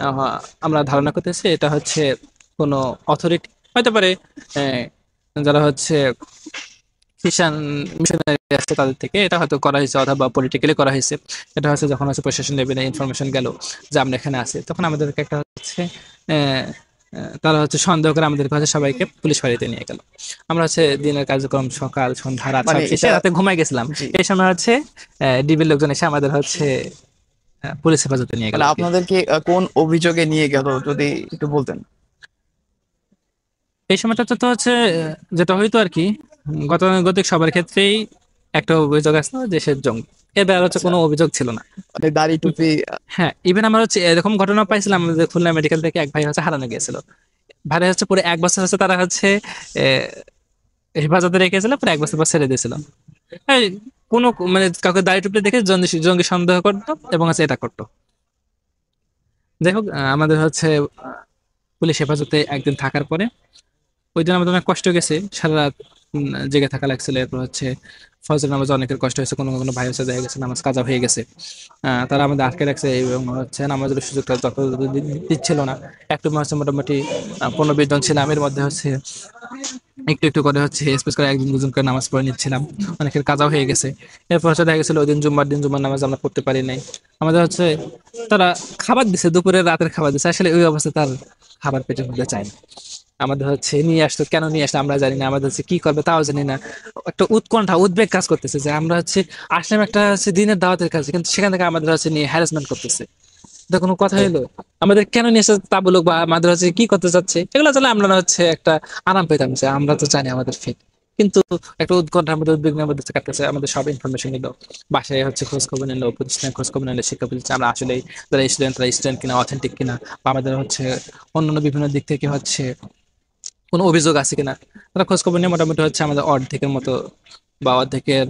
আহ, আমরা ধারণা করতেছি এটা হচ্ছে কোনো অথরিটি হতে পারে, আহ, যারা হচ্ছে খ্রিস্টান মিশনারি আছে তাদের থেকে এটা হয়তো করা হয়েছে, অথবা পলিটিক্যালি করা হয়েছে। এটা হচ্ছে যখন হচ্ছে প্রশাসন লেভেলে ইনফরমেশন গেল যে আমরা এখানে আছি, তখন আমাদেরকে একটা হচ্ছে তারা হচ্ছে সন্দেহ করে আমাদেরকে হচ্ছে সবাইকে পুলিশ ফাঁড়িতে নিয়ে গেল। আমরা হচ্ছে দিনের কার্যক্রম সকাল সন্ধ্যা রাত মানে সব শেষে এটা, রাতে ঘুমাই গেছিলাম। জি, এই সময় হচ্ছে ডিবির লোকজন এসে আমাদের হচ্ছে পুলিশ হেফাজতে নিয়ে গেল মানে আর কি। আপনাদেরকে কোন অভিযোগে নিয়ে গেল যদি একটু বলতেন? এই সময়টাতে তো হচ্ছে যেটা হইতো আর কি, গতানুগতিক সবার ক্ষেত্রেই একটা অভিযোগ আসতো দেশের জঙ্গি, এবার হচ্ছে আচ্ছা, কোনো অভিযোগ ছিল না। মানে দাড়ি টুপি। হ্যাঁ, ইভেন আমরা হচ্ছে এরকম ঘটনা পাইছিলাম যে খুলনা মেডিকেল থেকে এক ভাই হচ্ছে হারানো গিয়েছিল। ভাই হচ্ছে পুরো 1 বছর হচ্ছে তারা হচ্ছে আহ, হেফাজতে রেখেছিল, পরে 1 বছর পর ছেড়ে দিয়েছিল। এই কোনো মানে কাউকে দাড়ি টুপি দেখে জঙ্গি জঙ্গি সন্দেহ করতো এবং হচ্ছে এটা করতো। যাই হোক, আমাদের হচ্ছে পুলিশ হেফাজতে একদিন থাকার পরে ওই দিন আমাদের অনেক কষ্ট গেছে, সারা রাত জেগে থাকা লাগছিল। এরপর হচ্ছে ফজর নামাজে অনেকের কষ্ট হয়েছে, কোনো কোনো ভাই হচ্ছে দেখা গেছে নামাজ কাজা হয়ে গেছে। তারা আমাদের আটকে রাখছে এবং হচ্ছে নামাজের সুযোগটা যত দিচ্ছিল না। একটু হচ্ছে মোটামুটি 15-20 জন ছিলাম, এর মধ্যে হচ্ছে একটু একটু করে হচ্ছে স্পেস করে একজন দুজন করে নামাজ পড়ে নিচ্ছিলাম, অনেকের কাজাও হয়ে গেছে। এরপর হচ্ছে দেখা গেছিল ওই দিন জুম্মার দিন জুম্মার নামাজ আমরা পড়তে পারি নাই। আমাদের হচ্ছে তারা খাবার দিছে, দুপুরে রাতের খাবার দিছে, আসলে ওই অবস্থায় তার খাবার পেটের মধ্যে চাই না। আমাদের হচ্ছে নিয়ে আসতো, কেন নিয়ে আসলো আমরা জানি না, আমাদের হচ্ছে কি করবে তাও জানি না। একটা উৎকণ্ঠা উদ্বেগ কাজ করতেছে যে আমরা হচ্ছে আসলাম একটা হচ্ছে দিনের দাওয়াতের কাছে, কিন্তু সেখান থেকে আমাদের হচ্ছে নিয়ে হ্যারাসমেন্ট করতেছে। এটা কোনো কথা হইলো? আমাদের কেন নিয়ে এসেছে তা বলুক, বা আমাদের হচ্ছে কি করতে চাচ্ছে এগুলো জানলে আমরা না হচ্ছে একটা আরাম পেতাম যে আমরা তো জানি আমাদের ফেট। কিন্তু একটা উৎকণ্ঠার মধ্যে উদ্বিগ্নের মধ্যে কাটতেছে। আমাদের সব ইনফরমেশন নিল, বাসায় হচ্ছে খোঁজ খবর নিল, প্রতিষ্ঠানে খোঁজ খবর নিল, শিক্ষা প্রতিষ্ঠান আমরা আসলে যারা স্টুডেন্ট তারা স্টুডেন্ট কিনা, অথেন্টিক কিনা, বা আমাদের হচ্ছে অন্যান্য বিভিন্ন দিক থেকে হচ্ছে কোনো অভিযোগ আছে কিনা। তারা খোঁজ খবর নিয়ে মোটামুটি হচ্ছে আমাদের অর্ধেকের মতো বা অর্ধেকের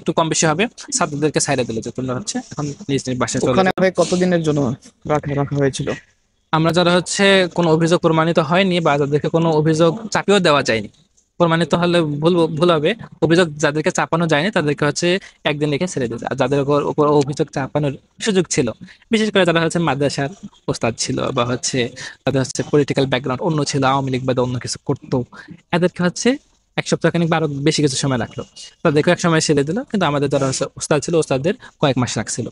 একটু কম বেশি হবে ছাত্রদেরকে সাইডে দিলে যে তোমরা হচ্ছে এখন নিজ নিজ বাসায় চলে ওখানে যাও। ভাই কতদিনের জন্য রাখা রাখা হয়েছিল? আমরা যারা হচ্ছে কোনো অভিযোগ প্রমাণিত হয়নি বা যাদেরকে কোনো অভিযোগ চাপিয়েও দেওয়া যায়নি, প্রমাণিত হলে ভুল ভুল হবে, অভিযোগ যাদেরকে চাপানো যায়নি তাদেরকে হচ্ছে একদিন রেখে ছেড়ে দিয়েছে। আর যাদের উপর অভিযোগ চাপানোর সুযোগ ছিল, বিশেষ করে যারা হচ্ছে মাদ্রাসার ওস্তাদ ছিল বা হচ্ছে তাদের হচ্ছে পলিটিক্যাল ব্যাকগ্রাউন্ড অন্য ছিল, আওয়ামী লীগ বা অন্য কিছু করতো, এদেরকে হচ্ছে 1 সপ্তাহ খানিক বা আরো বেশি কিছু সময় রাখলো। তাদেরকে এক সময় ছেড়ে দিল, কিন্তু আমাদের যারা হচ্ছে ওস্তাদ ছিল ওস্তাদদের কয়েক মাস রাখছিল।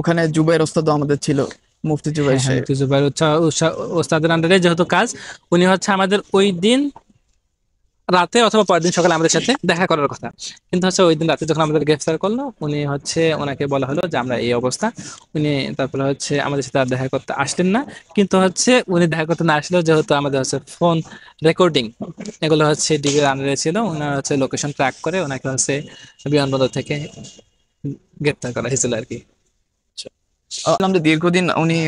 ওখানে জুবাইর ওস্তাদ আমাদের ছিল, মুফতি জুবাইর হ্যাঁ হ্যাঁ, সাহেব। মুফতি জুবাইর ওস্তাদের আন্ডারে যেহেতু কাজ, উনি হচ্ছে আমাদের ওই দিন রাতে অথবা পরের দিন সকালে আমাদের সাথে দেখা করার কথা। কিন্তু হচ্ছে ওই দিন রাতে যখন আমাদের গ্রেফতার করলো, উনি হচ্ছে ওনাকে বলা হলো যে আমরা এই অবস্থা। উনি তারপরে হচ্ছে আমাদের সাথে আর দেখা করতে আসলেন না। কিন্তু হচ্ছে উনি দেখা করতে না আসলেও, যেহেতু আমাদের হচ্ছে ফোন রেকর্ডিং এগুলো হচ্ছে ডিবির আন্ডারে ছিল, ওনার হচ্ছে লোকেশন ট্র্যাক করে ওনাকে হচ্ছে বিমানবন্দর থেকে গ্রেফতার করা হয়েছিল আর কি। বললাম যে দীর্ঘদিন উনি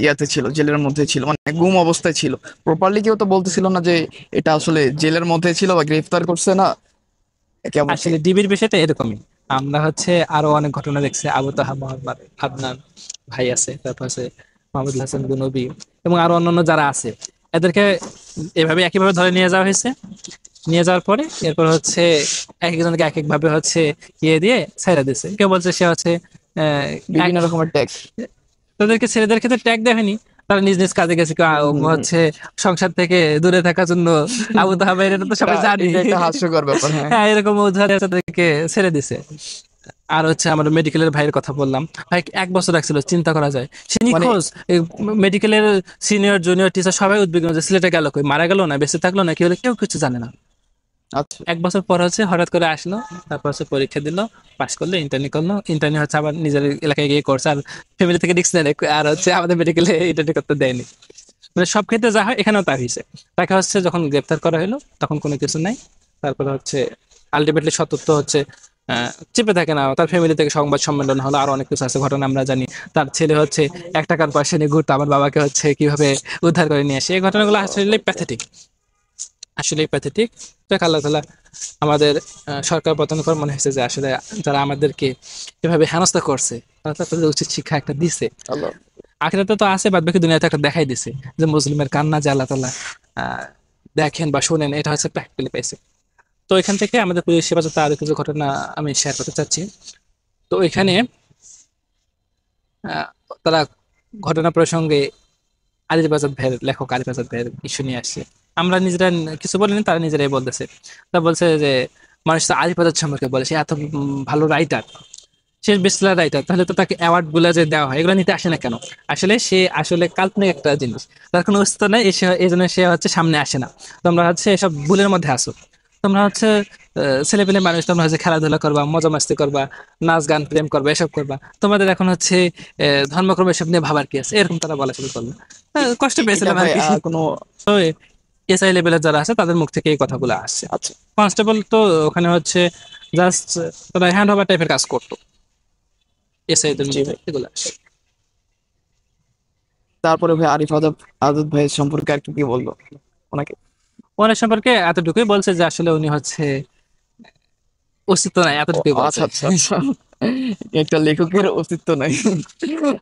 ইয়াতে ছিল, জেলের মধ্যে ছিল, মানে গুম অবস্থায় ছিল। প্রপারলি কেউ তো বলতেছিল না যে এটা আসলে জেলের মধ্যে ছিল বা গ্রেফতার করছে না, কেমন কি? আসলে ডিবির বিষয়টা এরকমই। আমরা হচ্ছে আরো অনেক ঘটনা দেখছি, আবু তাহা মোহাম্মদ হাদনান ভাই আছে, তারপর আছে মোহাম্মদ হাসান গুনবী, এবং আরো অন্যান্য যারা আছে, এদেরকে এভাবে একইভাবে ধরে নিয়ে যাওয়া হয়েছে। নিয়ে যাওয়ার পরে এরপর হচ্ছে এক একজনকে এক এক ভাবে হচ্ছে ইয়ে দিয়ে ছেড়ে দিছে। কেউ বলছে সে হচ্ছে বিভিন্ন রকমের ট্যাক্স। তাদেরকে ছেলেদের ক্ষেত্রে ট্যাগ দেয়নি, তারা নিজ নিজ কাজে গেছে। কেউ হচ্ছে সংসার থেকে দূরে থাকার জন্য আবু তাহাবা, এটা তো সবাই জানি। এটা একটা হাস্যকর ব্যাপার, হ্যাঁ। হ্যাঁ, এরকম উদাহরণ তাদেরকে ছেড়ে দিছে। আর হচ্ছে আমার মেডিকেলের ভাইয়ের কথা বললাম, ভাই 1 বছর রাখছিল, চিন্তা করা যায়। সে মানে নিখোঁজ। মেডিকেলের সিনিয়র জুনিয়র টিচার সবাই উদ্বিগ্ন যে ছেলেটা গেল কই, মারা গেল না বেঁচে থাকলো না কি হলো, কেউ কিছু জানে না। আচ্ছা, 1 বছর পর হচ্ছে হঠাৎ করে আসলো, তারপর হচ্ছে পরীক্ষা দিল, পাশ করলো, ইন্টার্নি করলো। ইন্টার্নি হচ্ছে আবার নিজের এলাকায় গিয়ে করছে, আর ফ্যামিলি থেকে রিস্ক নেয় না। আর হচ্ছে আমাদের মেডিকেলে ইন্টার্নি করতে দেয়নি। মানে সব ক্ষেত্রে যা হয় এখানেও তা হয়েছে। তাকে হচ্ছে যখন গ্রেপ্তার করা হলো তখন কোনো কিছু নাই। তারপরে হচ্ছে আলটিমেটলি সতর্ক হচ্ছে চেপে থাকে না, তার ফ্যামিলি থেকে সংবাদ সম্মেলন হলো, আর অনেক কিছু আছে ঘটনা আমরা জানি। তার ছেলে হচ্ছে 1 টাকার পয়সা নিয়ে ঘুরতো, আমার বাবাকে হচ্ছে কিভাবে উদ্ধার করে নিয়ে আসে। এই ঘটনাগুলো আসলে প্যাথেটিক, আসলে প্যাথেটিক। দেখ আল্লাহ তাআলা আমাদের সরকার পতনের পর মনে হয়েছে যে আসলে যারা আমাদেরকে এভাবে হেনস্থা করছে, তারা তাদের উচিত শিক্ষা একটা দিছে। আল্লাহ। আখিরাতে তো আছে, বাদ বাকি দুনিয়াতে একটা দেখাই দিছে যে মুসলিমের কান্না যে আল্লাহ তাআলা দেখেন বা শোনেন, এটা হচ্ছে প্র্যাকটিক্যালি পাইছে। তো এখান থেকে আমাদের পুলিশ হেফাজতে আরো কিছু ঘটনা আমি শেয়ার করতে চাচ্ছি। তো এখানে আহ, তারা ঘটনা প্রসঙ্গে আলিফ আজাদ ভাইয়ের, লেখক আলিফ আজাদ ভাইয়ের ইস্যু নিয়ে আসছে। আমরা নিজেরা কিছু বলিনি, তারা নিজেরাই বলতেছে। তা বলছে যে মানুষ তো আলিফ আজাদ সম্পর্কে বলে সে এত ভালো রাইটার, সে বেস্টসেলার রাইটার, তাহলে তো তাকে অ্যাওয়ার্ড গুলা যে দেওয়া হয় এগুলো নিতে আসে না কেন? আসলে সে আসলে কাল্পনিক একটা জিনিস, তার কোনো অস্তিত্ব নেই, এই জন্য সে হচ্ছে সামনে আসে না। তোমরা হচ্ছে এসব ভুলের মধ্যে আসো। তোমরা হচ্ছে ছেলে পেলে মানুষ, তোমরা হচ্ছে খেলাধুলা করবা, মজা মাস্তি করবা, নাচ গান প্রেম করবা, এসব করবা। তোমাদের এখন হচ্ছে ধর্মক্রম এসব নিয়ে ভাবার কি আছে, এরকম তারা বলা শুরু করলো। কষ্ট এটা পেয়েছিলাম আর ভাই কি। কোনো। তো এসআই লেভেলের যারা আছে তাদের মুখ থেকে এই কথাগুলো আসছে। আচ্ছা, কনস্টেবল তো ওখানে হচ্ছে জাস্ট তারা হ্যান্ড ওভার টাইপের কাজ করতো, এসআইদের জি মুখে ভাই। এগুলো আসে। তারপরে ভাই আরিফ আজাদ, আজাদ ভাইয়ের সম্পর্কে আর কি বললো ওনাকে? ওনার সম্পর্কে এতটুকুই বলছে যে আসলে উনি হচ্ছে অস্তিত্ব নাই, ও এতটুকুই বলছে। আচ্ছা আচ্ছা আচ্ছা। একটা লেখকের অস্তিত্ব নাই।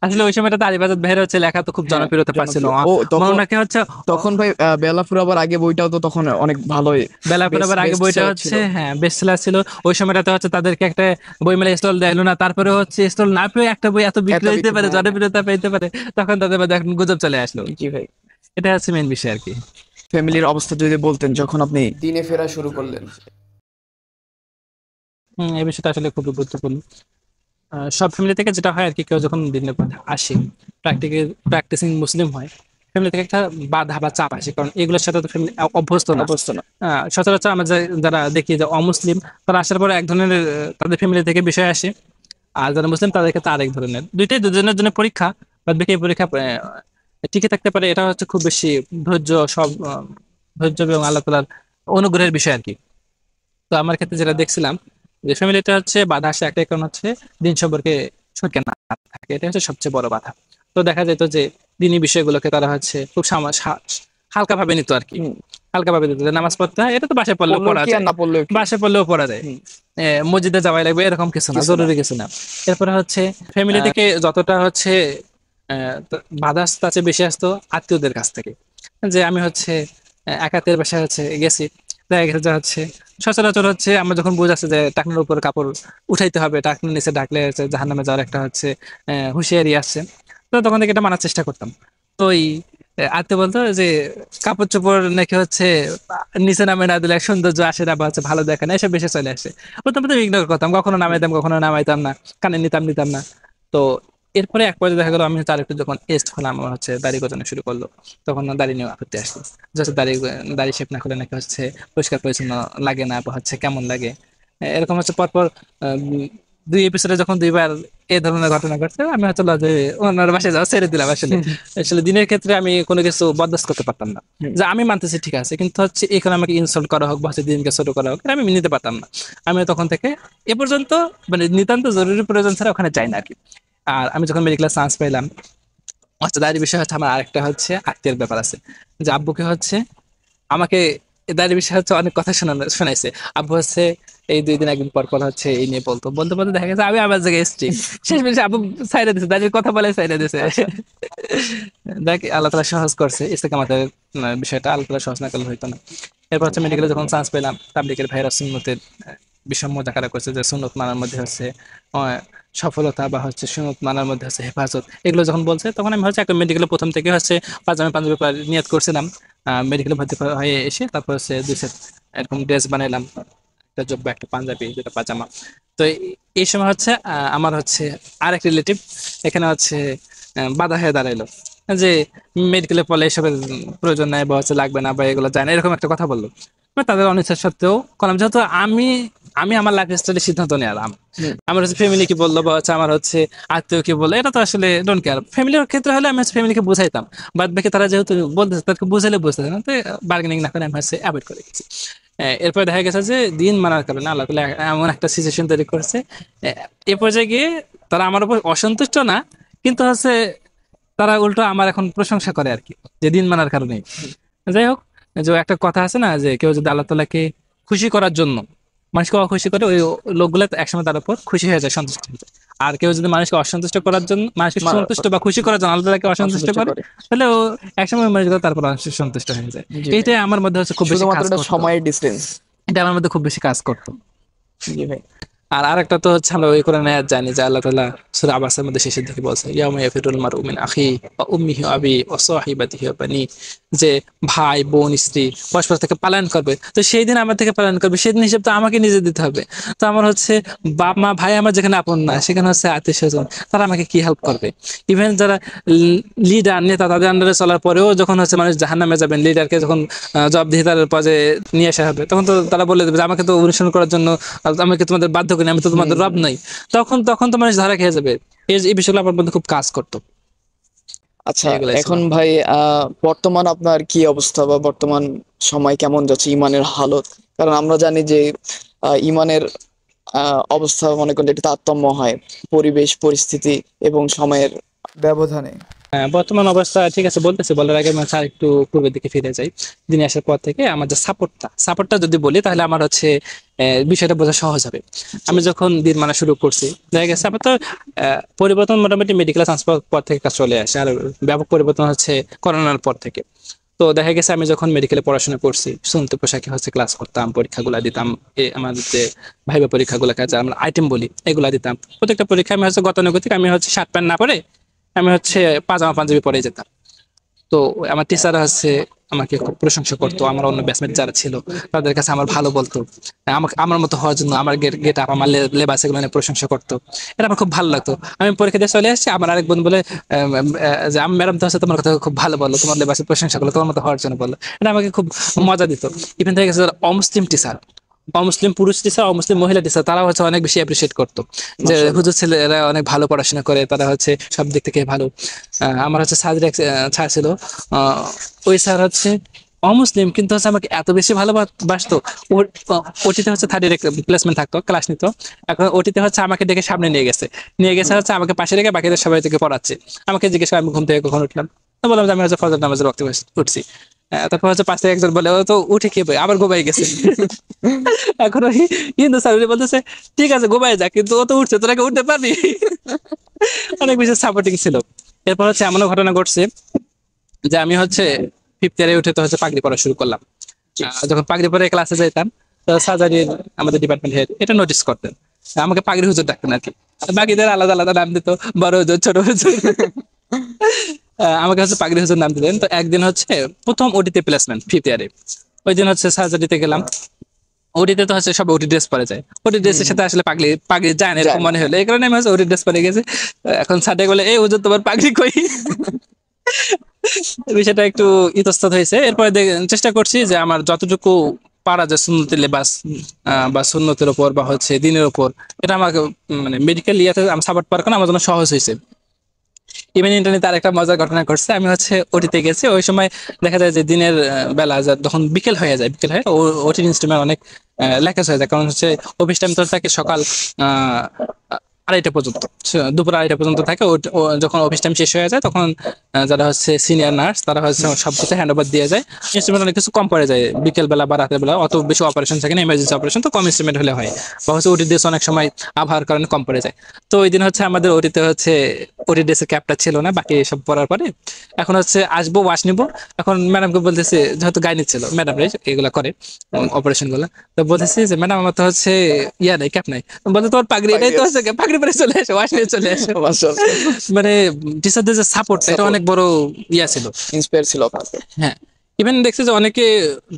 আসলে ওই সময়টাতে আলিফ আজাদ ভাইয়ের হচ্ছে লেখা তো খুব হ্যাঁ, জনপ্রিয়তা পাচ্ছিল। জনপ্রিয়। ও তখন, ওনাকে হচ্ছে তখন ভাই বেলা ফুরাবার আগে বইটাও তো তখন অনেক ভালোই বেলা বেস্ট পড়াবার আগে বেস্ট বইটা সেলার ছিল। হচ্ছে হ্যাঁ বেস্ট সেলার ছিল। ওই সময়টাতে হচ্ছে তাদেরকে একটা বই মেলা স্টল দেয়লো না, তারপরে হচ্ছে স্টল না পেয়ে একটা বই এত এত বিক্রি হইতে বিক্রি, পারে, হ্যাঁ হ্যাঁ। জনপ্রিয়তা পেতে পারে, তখন তাদের মধ্যে এখন গুজব চলে আসলো। জি ভাই। এটা হচ্ছে মেন বিষয় আর কি। ফ্যামিলির অবস্থা যদি বলতেন যখন আপনি দিনে ফেরা শুরু করলেন। এই বিষয়টা আসলে খুব গুরুত্বপূর্ণ। সব ফ্যামিলি থেকে যেটা হয় আর কি, কেউ যখন দিনের পথে আসে, প্র্যাকটিসিং মুসলিম হয়, ফ্যামিলি থেকে একটা বাধা বা চাপ আসে, কারণ এগুলোর সাথে তো ফ্যামিলি অভ্যস্ত না। অভ্যস্ত না। সচরাচর আমরা যারা দেখি যে অমুসলিম, তারা আসার পরে এক ধরনের তাদের ফ্যামিলি থেকে বিষয় আসে। আর যারা মুসলিম তাদের ক্ষেত্রে আরেক ধরনের, দুইটাই দুজনের জন্য পরীক্ষা। বাদ বাকি এই পরীক্ষা টিকে থাকতে পারে, এটা হচ্ছে খুব বেশি ধৈর্য, সব ধৈর্য এবং আল্লাহ তাআলার অনুগ্রহের বিষয় আর কি। তো আমার ক্ষেত্রে যেটা দেখছিলাম, যে ফ্যামিলিটা হচ্ছে বাধা আসে একটা কারণ হচ্ছে দিন সম্পর্কে সচেতন না থাকে, এটা হচ্ছে সবচেয়ে বড় বাধা। তো দেখা যেত যে দিনী বিষয়গুলোকে তারা হচ্ছে খুব হালকা ভাবে নিত আর কি। হুম। হালকা ভাবে দিত যে নামাজ পড়তে হয়, এটা তো বাসায় পড়লেও পড়লেও পড়া কি আর যায়, না পড়লেও কি। বাসায় পড়লেও পড়া যায়, হুম। মসজিদে যাওয়াই লাগবে এরকম কিছু না, কিছু না। জরুরি কিছু না। এরপরে হচ্ছে ফ্যামিলি থেকে যতটা হচ্ছে বাধা আসতো, তার চেয়ে বেশি আসতো আত্মীয়দের কাছ থেকে। যে আমি হচ্ছে একাতের বাসায় হচ্ছে গেছি, দেখা গেছে যে হচ্ছে সচরাচর হচ্ছে আমরা যখন বুঝাচ্ছি যে টাকনোর উপর কাপড় উঠাইতে হবে, টাকনোর নিচে ডাকলে হচ্ছে জাহান্নামে যাওয়ার একটা হচ্ছে হুঁশিয়ারি আসছে। তো তখন থেকে এটা মানার চেষ্টা করতাম। তো ওই আত্মীয় বলতো যে কাপড় চোপড় নাকি হচ্ছে নিচে নামে না দিলে এক সৌন্দর্য আসে না, বা হচ্ছে ভালো দেখে না, এসব বেশি চলে আসে। প্রথম প্রথম ইগনোর করতাম, কখনো নামাইতাম কখনো নামাইতাম না, কানে নিতাম নিতাম না। তো এরপরে এক পর্যায়ে দেখা গেলো আমি তার একটু যখন এস্ট হলাম, আমার হচ্ছে দাড়ি গজানো শুরু করলো, তখন না দাড়ি নিয়ে আপত্তি আসলো, জাস্ট দাড়ি দাড়ি শেপ না করলে নাকি হচ্ছে পরিষ্কার পরিচ্ছন্ন লাগে না, বা হচ্ছে কেমন লাগে। এরকম হচ্ছে পরপর উম, 2 এপিসোডে যখন 2বার এই ধরনের ঘটনা ঘটছে, আমি হচ্ছে যে ওনার বাসায় যাওয়া ছেড়ে দিলাম আসলে। আসলে দিনের ক্ষেত্রে আমি কোনো কিছু বরদাস্ত করতে পারতাম না, যে আমি মানতেছি ঠিক আছে, কিন্তু হচ্ছে এখানে আমাকে ইনসাল্ট করা হোক বা হচ্ছে দিনকে ছোট করা হোক, এটা আমি নিতে পারতাম না। আমি তখন থেকে এ পর্যন্ত মানে নিতান্ত জরুরি প্রয়োজন ছাড়া ওখানে যাই না আর কি। আর আমি যখন মেডিকেলে চান্স পেলাম, আচ্ছা দাঁড়িয়ে বিষয় হচ্ছে আমার আরেকটা হচ্ছে আত্মীয়ের ব্যাপার আছে, যে আব্বুকে হচ্ছে আমাকে দাঁড়িয়ে বিষয় হচ্ছে অনেক কথা শোনাইছে। আব্বু হচ্ছে এই 2 দিন 1 দিন পর পর হচ্ছে এই নিয়ে বলতো বলতে বলতে দেখা গেছে আমি আমার জায়গায় এসছি, শেষ মেশে আব্বু সাইডে দিছে, দাঁড়িয়ে কথা বলে সাইডে দিছে। আচ্ছা। দেখ আল্লাহ তালা সহজ করছে, ইস্তেকামাতের বিষয়টা আল্লাহ তালা সহজ না করলে হইতো না। এরপর হচ্ছে মেডিকেলে যখন চান্স পেলাম, তাবলিগের ভাইরা সুন্নতের বিষম মজাকারা করছে, যে সুন্নত মানার মধ্যে হচ্ছে সফলতা, বা হচ্ছে সুন্নত মানার মধ্যে হচ্ছে হেফাজত, এগুলো যখন বলছে, তখন আমি হচ্ছে একটা মেডিকেলে প্রথম থেকে হচ্ছে পাজামা পাঞ্জাবি পরার নিয়ত করছিলাম। মেডিকেলে ভর্তি হয়ে এসে তারপর হচ্ছে 2 সেট এরকম ড্রেস বানাইলাম, একটা জব্বা একটা পাঞ্জাবি দুটো পাজামা। তো এই সময় হচ্ছে আমার হচ্ছে আরেক রিলেটিভ এখানে হচ্ছে বাধা হয়ে দাঁড়াইলো, যে মেডিকেলে পড়লে এসবের প্রয়োজন নাই, বা হচ্ছে লাগবে না, বা এগুলো যায় না, এরকম একটা কথা বললো। মানে তাদের অনিচ্ছা সত্ত্বেও করলাম, যেহেতু আমি আমি আমার লাইফ স্টাইলের সিদ্ধান্ত নিলাম। হুম। আমার হচ্ছে ফ্যামিলি কি বললো, বা হচ্ছে আমার হচ্ছে আত্মীয় কি বললো, এটা তো আসলে ডোন্ট কেয়ার। ফ্যামিলির ক্ষেত্রে হলে আমি হচ্ছে ফ্যামিলিকে বুঝাইতাম, বাদ বাকি তারা যেহেতু বলতেছে, তাদেরকে বুঝাইলে বুঝতেছে না, তো বার্গেনিং না করে আমি হচ্ছে অ্যাভয়েড করে গেছি। এরপরে দেখা গেছে যে দিন মানার কারণে আল্লাহ তাআলা এমন একটা সিচুয়েশন তৈরি করছে, এ পর্যায়ে গিয়ে তারা আমার উপর অসন্তুষ্ট না, কিন্তু হচ্ছে তারা উল্টো আমার এখন প্রশংসা করে আর কি, যে দিন মানার কারণে। যাই হোক, যে একটা কথা আছে না, যে কেউ যদি আল্লাহ তাআলাকে খুশি করার জন্য মানুষকে অখুশি করে, ওই লোকগুলো একসময় তার উপর খুশি হয়ে যায়, সন্তুষ্ট হয়ে যায়। আর কেউ যদি মানুষকে অসন্তুষ্ট করার জন্য, মানুষকে মা- সন্তুষ্ট বা খুশি করার জন্য আল্লাহ তাআলাকে অসন্তুষ্ট অসন্তুষ্ট করে, করে। তাহলে ও একসময় ওই মানুষগুলো তারপর সন্তুষ্ট হয়ে যায়। জি ভাই। এইটাই আমার মধ্যে হচ্ছে খুব বেশি শুধুমাত্র কাজ এটা করতো, সময়ের ডিস্টেন্স। এটা আমার মধ্যে খুব বেশি কাজ করতো। জি ভাই। আর আরেকটা তো হচ্ছে আমরা ওই কোরআনে আয়াত জানি, যে আল্লাহ তাআলা সূরা আবাসের মধ্যে শেষের দিকে বলছে, ইয়াউমা ইয়াফিরুল মারউ মিন আখি ওয়া উম্মিহি ওয়া আবি ওয়া সাহিবাতিহি ওয়া বানি, যে ভাই বোন স্ত্রী পরস্পর থেকে পালন করবে, তো সেই দিন আমার থেকে পালন করবে, সেদিন হিসেব তো আমাকে নিজে দিতে হবে। তো আমার হচ্ছে বাপ মা ভাই আমার যেখানে আপন না, সেখানে হচ্ছে আত্মীয় স্বজন, তারা আমাকে কি হেল্প করবে? ইভেন যারা লিডার নেতা, তাদের আন্ডারে চলার পরেও যখন হচ্ছে মানুষ জাহান্নামে যাবেন, লিডারকে যখন জবাবদিহিতার পর্যায়ে নিয়ে আসা হবে, তখন তো তারা বলে দেবে যে আমাকে তো অনুসরণ করার জন্য আমাকে তোমাদের বাধ্য করি, আমি তো তোমাদের রব নাই। তখন তখন তো মানুষ ধারা খেয়ে যাবে। এই বিষয়গুলো আমার মধ্যে খুব কাজ করতো। আচ্ছা, এগুলাই ছিল। এখন ভাই বর্তমান আপনার কি অবস্থা, বা বর্তমান সময় কেমন যাচ্ছে, ইমানের হালত? কারণ আমরা জানি যে ইমানের অবস্থা মনে করেন এটা তারতম্য হয় পরিবেশ পরিস্থিতি এবং সময়ের ব্যবধানে। হ্যাঁ, বর্তমান অবস্থা ঠিক আছে বলতেছি, বলার আগে আমি আর একটু পূর্বের দিকে ফিরে যাই। দিনে আসার পর থেকে আমার যে সাপোর্টটা যদি বলি, তাহলে আমার হচ্ছে বিষয়টা বোঝা সহজ হবে। আমি যখন দিন মানা শুরু করছি, দেখা গেছে আমার তো পরিবর্তন মোটামুটি মেডিকেল ট্রান্সফার পর থেকে কাজ চলে আসে, আর ব্যাপক পরিবর্তন হচ্ছে করোনার পর থেকে। তো দেখা গেছে আমি যখন মেডিকেলে পড়াশোনা করছি, শুনতে পোশাকে হচ্ছে ক্লাস করতাম, পরীক্ষাগুলো দিতাম, আমাদের যে ভাইবা পরীক্ষাগুলো কাছে আমরা আইটেম বলি, এগুলা দিতাম। প্রত্যেকটা পরীক্ষা আমি হচ্ছে গতানুগতিক, আমি হচ্ছে শার্ট প্যান্ট না পরে আমি হচ্ছে পাজামা পাঞ্জাবি পরে যেতাম। তো আমার টিচার হচ্ছে আমাকে খুব প্রশংসা করতো, আমার অন্য ব্যাচমেট যারা ছিল তাদের কাছে আমার ভালো বলতো, আমাকে আমার মতো হওয়ার জন্য আমার গেট আপ, আমার লেবাস, এগুলো নিয়ে প্রশংসা করতো। এটা আমার খুব ভালো লাগতো। আমি পরীক্ষা দিয়ে চলে আসছি, আমার আরেক বন্ধু বলে যে আমি ম্যাডাম তো হচ্ছে তোমার কথা খুব ভালো বললো, তোমার লেবাসের প্রশংসা করলো, তোমার মতো হওয়ার জন্য বললো। এটা আমাকে খুব মজা দিত। ইভেন থেকে গেছে অমুসলিম টিচার, অমুসলিম পুরুষ টিচার, অমুসলিম মহিলা টিচার, তারা হচ্ছে অনেক বেশি অ্যাপ্রিসিয়েট করতো, যে মাশাআল্লাহ। হুজুর ছেলেরা অনেক ভালো পড়াশোনা করে, তারা হচ্ছে সব দিক থেকে ভালো। আমার হচ্ছে সাজির এক স্যার ছিল, ওই স্যার হচ্ছে অমুসলিম, কিন্তু হচ্ছে আমাকে এত বেশি ভালোবাসতো। ওর ওটিতে হচ্ছে থার্ড ইয়ার প্লেসমেন্ট থাকতো, ক্লাস নিত। এখন ওটিতে হচ্ছে আমাকে ডেকে সামনে নিয়ে গেছে হচ্ছে আমাকে পাশে রেখে বাকিদের সবাই থেকে পড়াচ্ছে। আমাকে জিজ্ঞেস করে আমি ঘুম থেকে কখন উঠলাম, তো বললাম যে আমি হচ্ছে ফজর নামাজের ওয়াক্তে উঠছি। তারপর হচ্ছে পাশ থেকে একজন বলে, ও তো উঠে খেয়ে আবার ঘুমাই গেছে। এখন ওই হিন্দু স্যার বলতেছে, ঠিক আছে ঘুমাই যা, কিন্তু ও তো উঠছে, তোরা কি উঠতে পারবি? অনেক বেশি সাপোর্টিং ছিল। এরপর হচ্ছে এমনও ঘটনা ঘটছে, যে আমি হচ্ছে 5th ইয়ারে উঠে তো হচ্ছে পাগড়ি পরা শুরু করলাম। যখন পাগড়ি পরে ক্লাসে যাইতাম, তো সাজারির আমাদের ডিপার্টমেন্ট হেড এটা নোটিস করতেন, আমাকে পাগড়ি হুজুর ডাকতেন আর কি। বাকিদের আলাদা আলাদা নাম দিত, বড় হুজুর, ছোট হুজুর। আমাকে হচ্ছে পাগড়ি হুজুর নাম দিতেন। তো একদিন হচ্ছে প্রথম ওটিতে প্লেসমেন্ট 5th ইয়ারে, ওই দিন হচ্ছে সার্জারিতে গেলাম। ওটিতে তো হচ্ছে সব ওটি ড্রেস পরে যায়, ওটি ড্রেসের সাথে আসলে পাগড়ি পাগড়ি যায় না এরকম মনে হলো, এই কারণে আমি হচ্ছে ওটি ড্রেস পরে গেছি। এখন সাথে বলে এই ওজন তোমার পাগড়ি কই, বিষয়টা একটু ইতস্তত হয়েছে। এরপরে চেষ্টা করছি যে আমার যতটুকু পারা যায় সুন্নতি লেবাস বা সুন্নতের উপর বা হচ্ছে দিনের উপর, এটা আমাকে মানে মেডিকেল ইয়াতে আমি সাপোর্ট পাওয়ার কারণে আমার জন্য সহজ হয়েছে। ইভেন ইন্টারনেটে আর একটা মজার ঘটনা ঘটছে, আমি হচ্ছে ওটিতে গেছি, ওই সময় দেখা যায় যে দিনের বেলা যখন বিকেল হয়ে যায়, বিকেল হয়ে ওটির ইনস্ট্রুমেন্ট অনেক ল্যাকেজ হয়ে যায়, কারণ হচ্ছে অফিস টাইম তো থাকে সকাল আহ 2:30 পর্যন্ত, দুপুর 2:30 পর্যন্ত থাকে। যখন অফিস টাইম শেষ হয়ে যায় তখন যারা হচ্ছে সিনিয়র নার্স তারা হচ্ছে সব কিছু হ্যান্ড ওভার দিয়ে যায়, ইনস্ট্রুমেন্ট অনেক কিছু কম পড়ে যায় বিকেল বেলা বা রাতের বেলা, অত বেশি অপারেশন থাকে না, ইমার্জেন্সি অপারেশন তো কম ইনস্ট্রুমেন্ট হলে হয়, বা হচ্ছে ওটি ড্রেস অনেক সময় আবহাওয়ার কারণে কম পড়ে যায়। তো ওই দিন হচ্ছে আমাদের ওটিতে হচ্ছে ওটি ড্রেসের ক্যাপটা ছিল না, বাকি সব পরার পরে এখন হচ্ছে আসবো ওয়াশ নিবো। এখন ম্যাডামকে বলতেছে, যেহেতু গাইনি ছিল ম্যাডাম এগুলা করে অপারেশন গুলো, তো বলতেছি যে ম্যাডাম আমার তো হচ্ছে ইয়া নাই, ক্যাপ নাই। বলতে তোমার পাগড়ি, এটাই তো হচ্ছে পাগড়ি পরে চলে আসো, ওয়াশ নিয়ে চলে আসো। মানে টিচারদের যে সাপোর্ট, এটা অনেক বড় ইয়া ছিল, ইন্সপায়ার ছিল আপনাকে। হ্যাঁ। ইভেন দেখছি যে অনেকে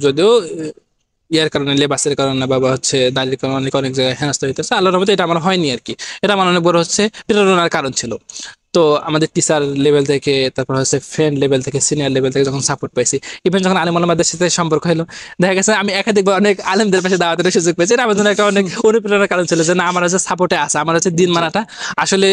যদিও ইয়ার কারণে, লেবাসের কারণে বা হচ্ছে দাড়ির কারণে অনেক অনেক জায়গায় হেনস্থা হইতেছে, আল্লাহর রহমতে এটা আমার হয়নি আর কি। এটা আমার অনেক বড় হচ্ছে প্রেরণার কারণ ছিল। তো আমাদের টিচার লেভেল থেকে, তারপর হচ্ছে ফ্রেন্ড লেভেল থেকে, সিনিয়র লেভেল থেকে যখন সাপোর্ট পাইছি, ইভেন যখন আলেম ওলামাদের সাথে সম্পর্ক হলো, দেখা গেছে আমি একাধিকবার অনেক আলেমদের পাশে দাওয়াতের সুযোগ পেয়েছি, এটা আমার জন্য একটা অনেক অনুপ্রেরণার কারণ ছিল যে না, আমার হচ্ছে সাপোর্টে আছে, আমার হচ্ছে দিন মানাটা আসলে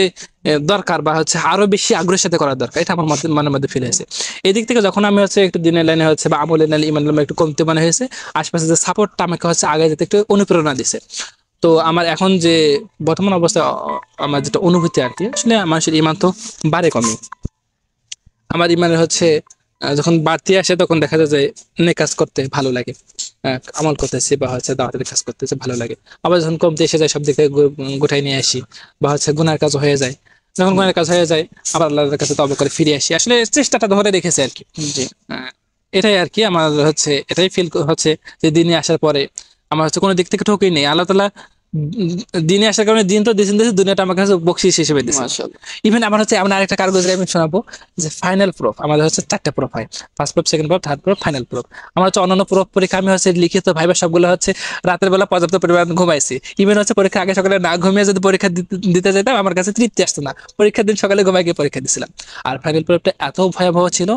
দরকার, বা হচ্ছে আরো বেশি আগ্রহের সাথে করার দরকার, এটা আমার মনের মধ্যে ফিল হয়েছে। এই দিক থেকে যখন আমি হচ্ছে একটু দিনের লাইনে হচ্ছে বা আমলের লাইনে ইমান লাইনে একটু কমতে মনে হয়েছে, আশপাশে যে সাপোর্টটা আমাকে হচ্ছে আগে যেতে একটু অনুপ্রেরণা দিছে। তো আমার এখন যে বর্তমান অবস্থা, আমার যেটা অনুভূতি আর কি, আসলে মানুষের ইমান তো বাড়ে কমে। আমার ইমানের হচ্ছে যখন বাড়তি আসে তখন দেখা যায় যে কাজ করতে ভালো লাগে, আমল করতেছি বা হচ্ছে দাওয়াতের কাজ করতেছে ভালো লাগে। আবার যখন কমতে এসে যায় সব দিক থেকে গোটাই নিয়ে আসি, বা হচ্ছে গুনার কাজ হয়ে যায়, যখন গুনার কাজ হয়ে যায় আবার আল্লাহর কাছে তওবা করে ফিরে আসি, আসলে চেষ্টাটা ধরে রেখেছে আর কি। জি, এটাই আর কি আমার হচ্ছে, এটাই ফিল হচ্ছে যে দিনে আসার পরে আমার হচ্ছে কোনো দিক থেকে ঠকেই নেই। আল্লাহ তাআলা দিনে আসার কারণে দিন তো দিয়েছেন, দুনিয়াটা আমার কাছে বকশিস হিসেবে দিয়েছে। মাশাআল্লাহ। ইভেন আমার হচ্ছে এমন আরেকটা কারগজ আমি শোনাবো, যে ফাইনাল প্রুফ আমাদের হচ্ছে 4টা প্রুফ হয়, first proof, second proof, third proof, final proof. আমার হচ্ছে অন্যান্য প্রুফ পরীক্ষা আমি হচ্ছে লিখিত ভাইবা সবগুলো হচ্ছে রাতের বেলা পর্যাপ্ত পরিমাণ ঘুমাইছি। ইভেন হচ্ছে পরীক্ষা আগে সকালে না ঘুমিয়ে যদি পরীক্ষা দিতে যেতাম আমার কাছে তৃপ্তি আসতো না, পরীক্ষার দিন সকালে ঘুমাই গিয়ে পরীক্ষা দিছিলাম। আর ফাইনাল প্রুফটা এত ভয়াবহ ছিল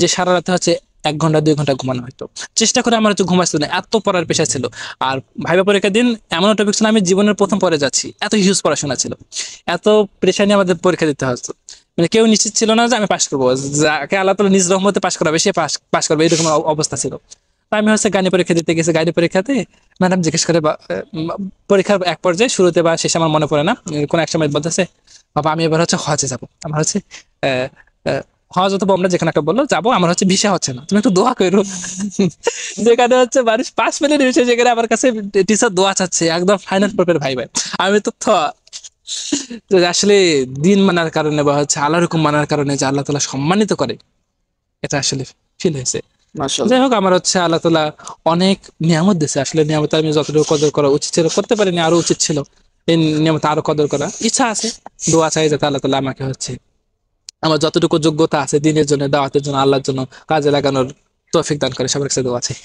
যে সারা রাতে হচ্ছে 1 ঘন্টা 2 ঘন্টা ঘুমানো হয়তো, চেষ্টা করে আমার হচ্ছে ঘুমাইতো না, এত পড়ার পেশা ছিল। আর ভাইবা পরীক্ষার দিন এমন টপিক ছিল আমি জীবনের প্রথম পরে যাচ্ছি, এত হিউজ পড়াশোনা ছিল, এত প্রেশার নিয়ে আমাদের পরীক্ষা দিতে হতো। মানে কেউ নিশ্চিত ছিল না যে আমি পাশ করবো, যাকে আল্লাহ তাআলা নিজ রহমতে পাশ করাবে সে পাশ করবে, এরকম অবস্থা ছিল। তো আমি হচ্ছে গানি পরীক্ষা দিতে গেছি, গানি পরীক্ষাতে ম্যাডাম জিজ্ঞেস করে পরীক্ষার এক পর্যায়ে শুরুতে বা শেষে আমার মনে পড়ে না, কোন এক সময় বলতেছে বাবা আমি এবার হচ্ছে হজে যাবো, আমার হচ্ছে আহ, আহ, হজ অথবা আমরা যেখানে একটা বললো যাবো, আমার হচ্ছে ভিসা হচ্ছে না, তুমি একটু দোয়া করো। যেখানে হচ্ছে মানুষ পাস পেলে নিয়েছে, সেখানে আমার কাছে টিচার দোয়া চাচ্ছে, একদম ফাইনাল প্রপের ভাই ভাই। আমি তো তো আসলে দিন মানার কারণে বা হচ্ছে আল্লাহর হুকুম মানার কারণে যে আল্লাহ তাআলা সম্মানিত করে, এটা আসলে ফিল হয়েছে। মাশাআল্লাহ। যাই হোক, আমার হচ্ছে আল্লাহ তাআলা অনেক নিয়ামত দিয়েছে, আসলে নিয়ামত আমি যতটুকু কদর করা উচিত ছিল করতে পারিনি, আরো উচিত ছিল এই নিয়ামত আরো কদর করা। ইচ্ছা আছে, দোয়া চাই যাতে আল্লাহ তাআলা আমাকে হচ্ছে আমার যতটুকু যোগ্যতা আছে দিনের জন্য, দাওয়াতের জন্য, আল্লাহর জন্য কাজে লাগানোর তৌফিক দান করে, সবার কাছে দোয়া চাই।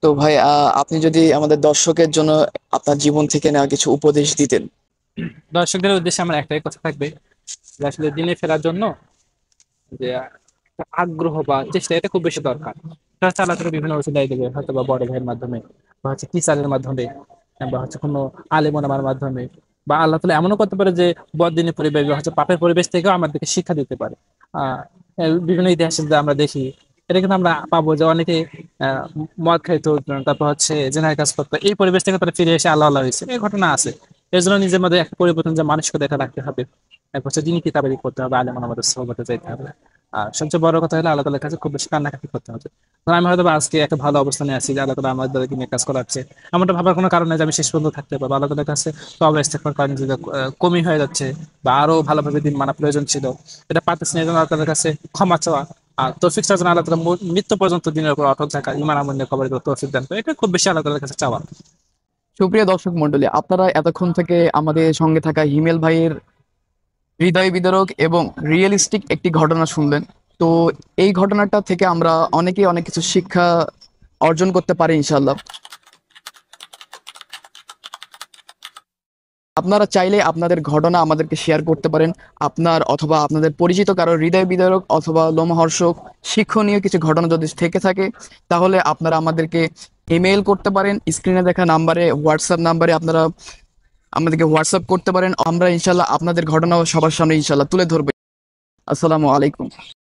তো ভাই, আপনি যদি আমাদের দর্শকের জন্য আপনার জীবন থেকে নেওয়া কিছু উপদেশ দিতেন। দর্শকদের উদ্দেশ্যে আমার একটাই কথা থাকবে, যে আসলে দিনে ফেরার জন্য যে একটা আগ্রহ বা চেষ্টা, এটা খুব বেশি দরকার। এটা হচ্ছে আল্লাহ তাআলা বিভিন্ন ওসিলায় দেবে, হয়তো বা বড় ভাইয়ের মাধ্যমে, বা হচ্ছে টিচারের মাধ্যমে, বা হচ্ছে কোনো আলেম ওলামার মাধ্যমে, বা আল্লাহ তাআলা এমনও করতে পারে যে বড়দিনের পরিবেশ বা হচ্ছে পাপের পরিবেশ থেকেও আমাদেরকে শিক্ষা দিতে পারে। বিভিন্ন ইতিহাসে যে আমরা দেখি, এটা কিন্তু আমরা পাবো যে অনেকে আহ মদ খাইতো, তারপর হচ্ছে জেনার কাজ করতো, এই পরিবেশ থেকে তারা ফিরে এসে আল্লাহ আল্লাহ হয়েছে, এই ঘটনা আছে। এর জন্য নিজের মধ্যে একটা পরিবর্তন, যে মানসিকতা এটা রাখতে হবে, তারপর হচ্ছে দিনী কিতাবারি করতে হবে, আলেম ওলামাদের সোহবতে যেতে হবে। আর সবচেয়ে বড় কথা হলো আল্লাহ তাআলার কাছে খুব বেশি কান্নাকাটি করতে হবে। কারণ আমি হয়তো বা আজকে একটা ভালো অবস্থানে আছি যে আল্লাহ তাআলা আমাদেরকে নিয়ে কাজ করাচ্ছে, এমনটা ভাবার কোনো কারণ নেই যে আমি শেষ পর্যন্ত থাকতে পারবো। আল্লাহ তাআলার কাছে তওবা ইস্তেগফার করেন, যদি কমই হয়ে যাচ্ছে বা আরো ভালোভাবে দিন মানা প্রয়োজন ছিল, এটা পারতেছি না, এই জন্য আল্লাহ তাআলার কাছে ক্ষমা চাওয়া, আর তৌফিক চাওয়ার জন্য আল্লাহ তাআলা মৃত্যু পর্যন্ত দিনের উপর অটল থাকা, ঈমান আমল নিয়ে কবরে তৌফিক দান করে, এটা খুব বেশি আল্লাহ তাআলার কাছে চাওয়া। সুপ্রিয় দর্শক মন্ডলী, আপনারা এতক্ষণ থেকে আমাদের সঙ্গে থাকা হিমেল ভাইয়ের হৃদয় বিদারক এবং রিয়েলিস্টিক একটি ঘটনা শুনলেন। তো এই ঘটনাটা থেকে আমরা অনেকেই অনেক কিছু শিক্ষা অর্জন করতে পারি ইনশাল্লাহ। আপনারা চাইলে আপনাদের ঘটনা আমাদেরকে শেয়ার করতে পারেন। আপনার অথবা আপনাদের পরিচিত কারো হৃদয় বিদারক অথবা লোমহর্ষক শিক্ষণীয় কিছু ঘটনা যদি থেকে থাকে, তাহলে আপনারা আমাদেরকে ইমেইল করতে পারেন। স্ক্রিনে দেখা নাম্বারে, হোয়াটসঅ্যাপ নাম্বারে আপনারা আমাদেরকে হোয়াটসঅ্যাপ করতে পারেন। আমরা ইনশাল্লাহ আপনাদের ঘটনাও সবার সামনে ইনশাল্লাহ তুলে ধরবো। আসসালামু আলাইকুম।